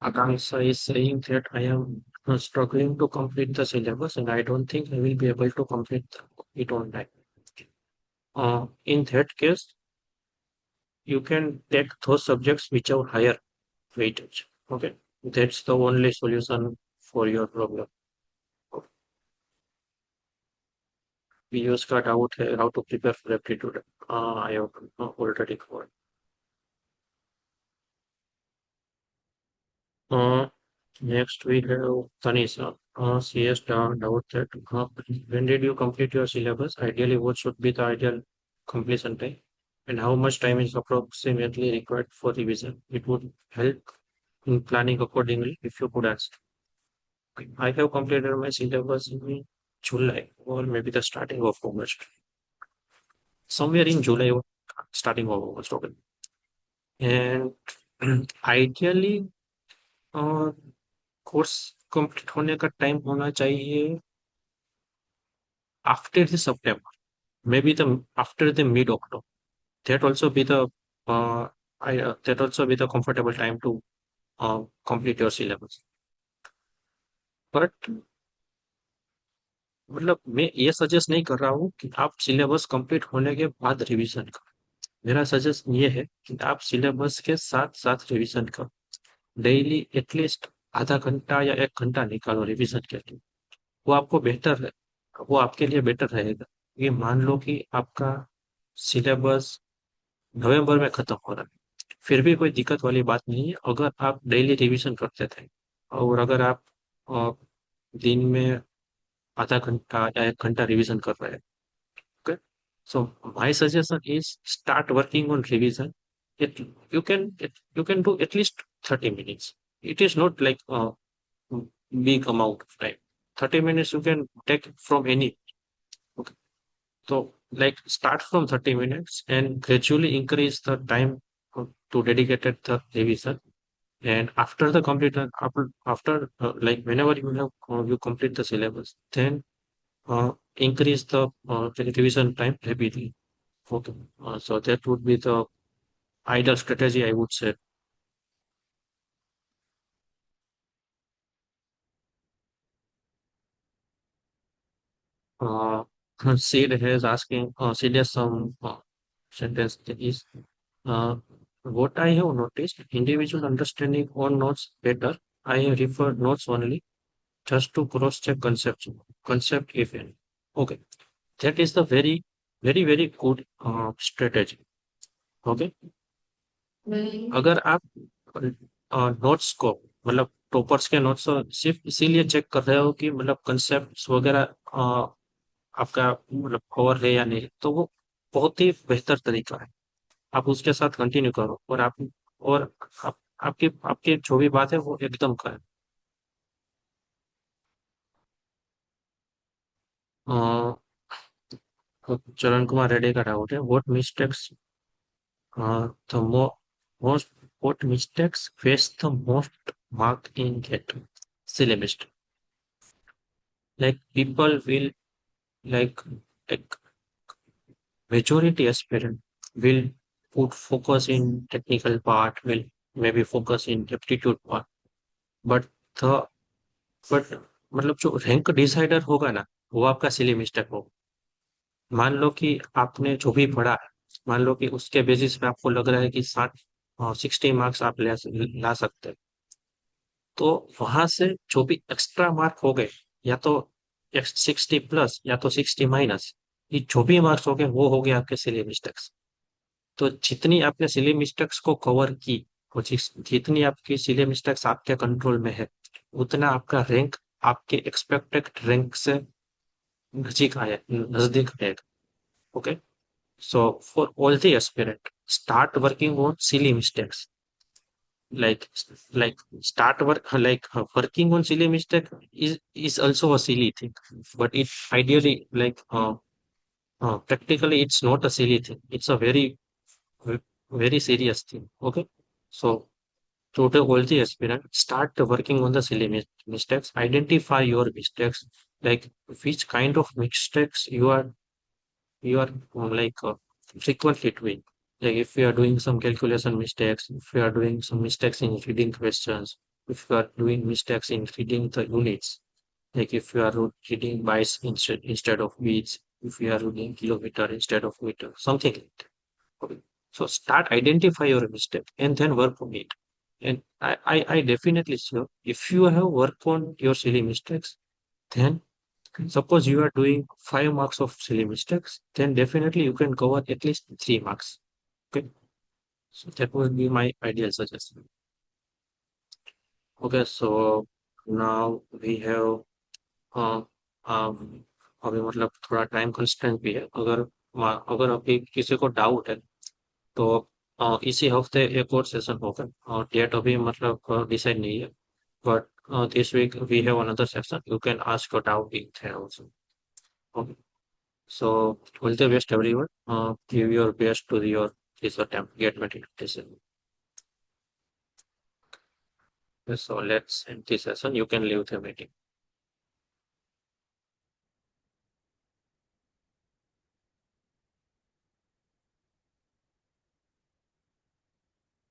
A: Akanksha is saying that I am struggling to complete the syllabus and I don't think I will be able to complete it on time. In that case, you can take those subjects which have higher weightage. Okay, that's the only solution for your problem. Piyush का doubt है how to prepare for aptitude I have already covered next we have Tanisha CS doubt that when did you complete your syllabus ideally what should be the ideal completion time and how much time is approximately required for revision it would help in planning accordingly if you could answer. I have completed my syllabus in July or maybe the starting of August. Somewhere in July or starting of August. Okay. And ideally course complete होने का time होना चाहिए after the September, maybe the after the mid October. That also be the that also be the comfortable time to complete your syllabus. But मतलब मैं ये suggest नहीं कर रहा हूँ कि आप सिलेबस कंप्लीट होने के बाद रिवीजन करें मेरा सजेशन ये है कि आप सिलेबस के साथ साथ रिवीजन करो। डेली एटलीस्ट आधा घंटा या 1 घंटा निकालो रिवीजन के लिए। वो आपको बेटर है, वो आपके लिए बेटर रहेगा। ये मान लो कि आपका सिलेबस नवंबर में खत्म हो रहा है, फिर भी कोई दिक्कत वाली बात नहीं है अगर आप डेली रिवीजन करते थे। और अगर आप अ, दिन में आधा घंटा या 1 घंटा रिवीजन कर रहे हैं, okay? So my suggestion is start working on revision. It you can do at least 30 minutes. It is not like a big amount of time. 30 minutes you can take from any. Okay. So like start from 30 minutes and gradually increase the time to dedicated the revision. And after the completion, after like whenever you have you complete the syllabus, then increase the revision time rapidly. Okay. So that would be the ideal strategy, I would say. Uh, Sid has asking, Sid has some sentence that is, uh, what I have noticed, individual understanding on notes better. I have referred notes only just to cross-check concept if any. Okay. That is the very good strategy. Okay. अगर आप notes को मतलब toppers के notes सिर्फ इसीलिए check कर रहे हो कि मतलब कंसेप्ट वगैरह आपका मतलब कवर है या नहीं, तो वो बहुत ही बेहतर तरीका है। आप उसके साथ कंटिन्यू करो और और आप, आपकी जो भी बात है वो एकदम करें। चरण कुमार रेड्डी का डाउट है, what mistakes the most what mistakes face the most mark in GATE syllabus? Like people will like majority aspirant will put focus in technical part, will maybe focus in aptitude part, but the but मतलब जो rank decider होगा ना, वो आपका silly mistake होगा। मान लो कि आपने जो भी पढ़ा है, मान लो कि उसके बेसिस पे आपको लग रहा है कि 60 मार्क्स आप ला सकते हैं, तो वहां से जो भी एक्स्ट्रा मार्क हो गए, या तो 60 प्लस या तो 60 माइनस, ये जो भी मार्क्स हो गए वो हो गए आपके सिली मिस्टेक्स। तो जितनी आपने सिली मिस्टेक्स को कवर की और जितनी आपकी सिली मिस्टेक्स आपके कंट्रोल में है, उतना आपका रैंक आपके एक्सपेक्टेड रैंक से नजदीक आएगा। Okay. So for all the aspirant, start working on silly mistakes, like start working on silly mistake is also a silly thing, but it ideally practically it's not a silly thing, it's a very serious thing. Okay. So to all the aspirant, start working on the silly mistakes, identify your mistakes, like which kind of mistakes you are frequently doing. Like if you are doing some calculation mistakes, if you are doing some mistakes in reading questions, if you are doing mistakes in reading the units, like if you are reading bytes instead of beats, if you are reading kilometer instead of meter, something like that. Okay. So start identify your mistake and then work on it. And I definitely sure if you have worked on your silly mistakes, then suppose you are doing 5 marks of silly mistakes, then definitely you can cover at least 3 marks. Okay. So that would be my ideal suggestion. Okay, so now we have uh, अभी मतलब थोड़ा time constraint भी है। अगर अभी किसी को doubt है तो इसी हफ्ते एक और सेशन होगा, और डेट अभी मतलब डिसाइड नहीं है, but this week we have another session. You can ask your doubt in there also. Okay. So all the best everyone. Give your best to your this attempt. Get meditation. So let's end this session. You can leave the meeting.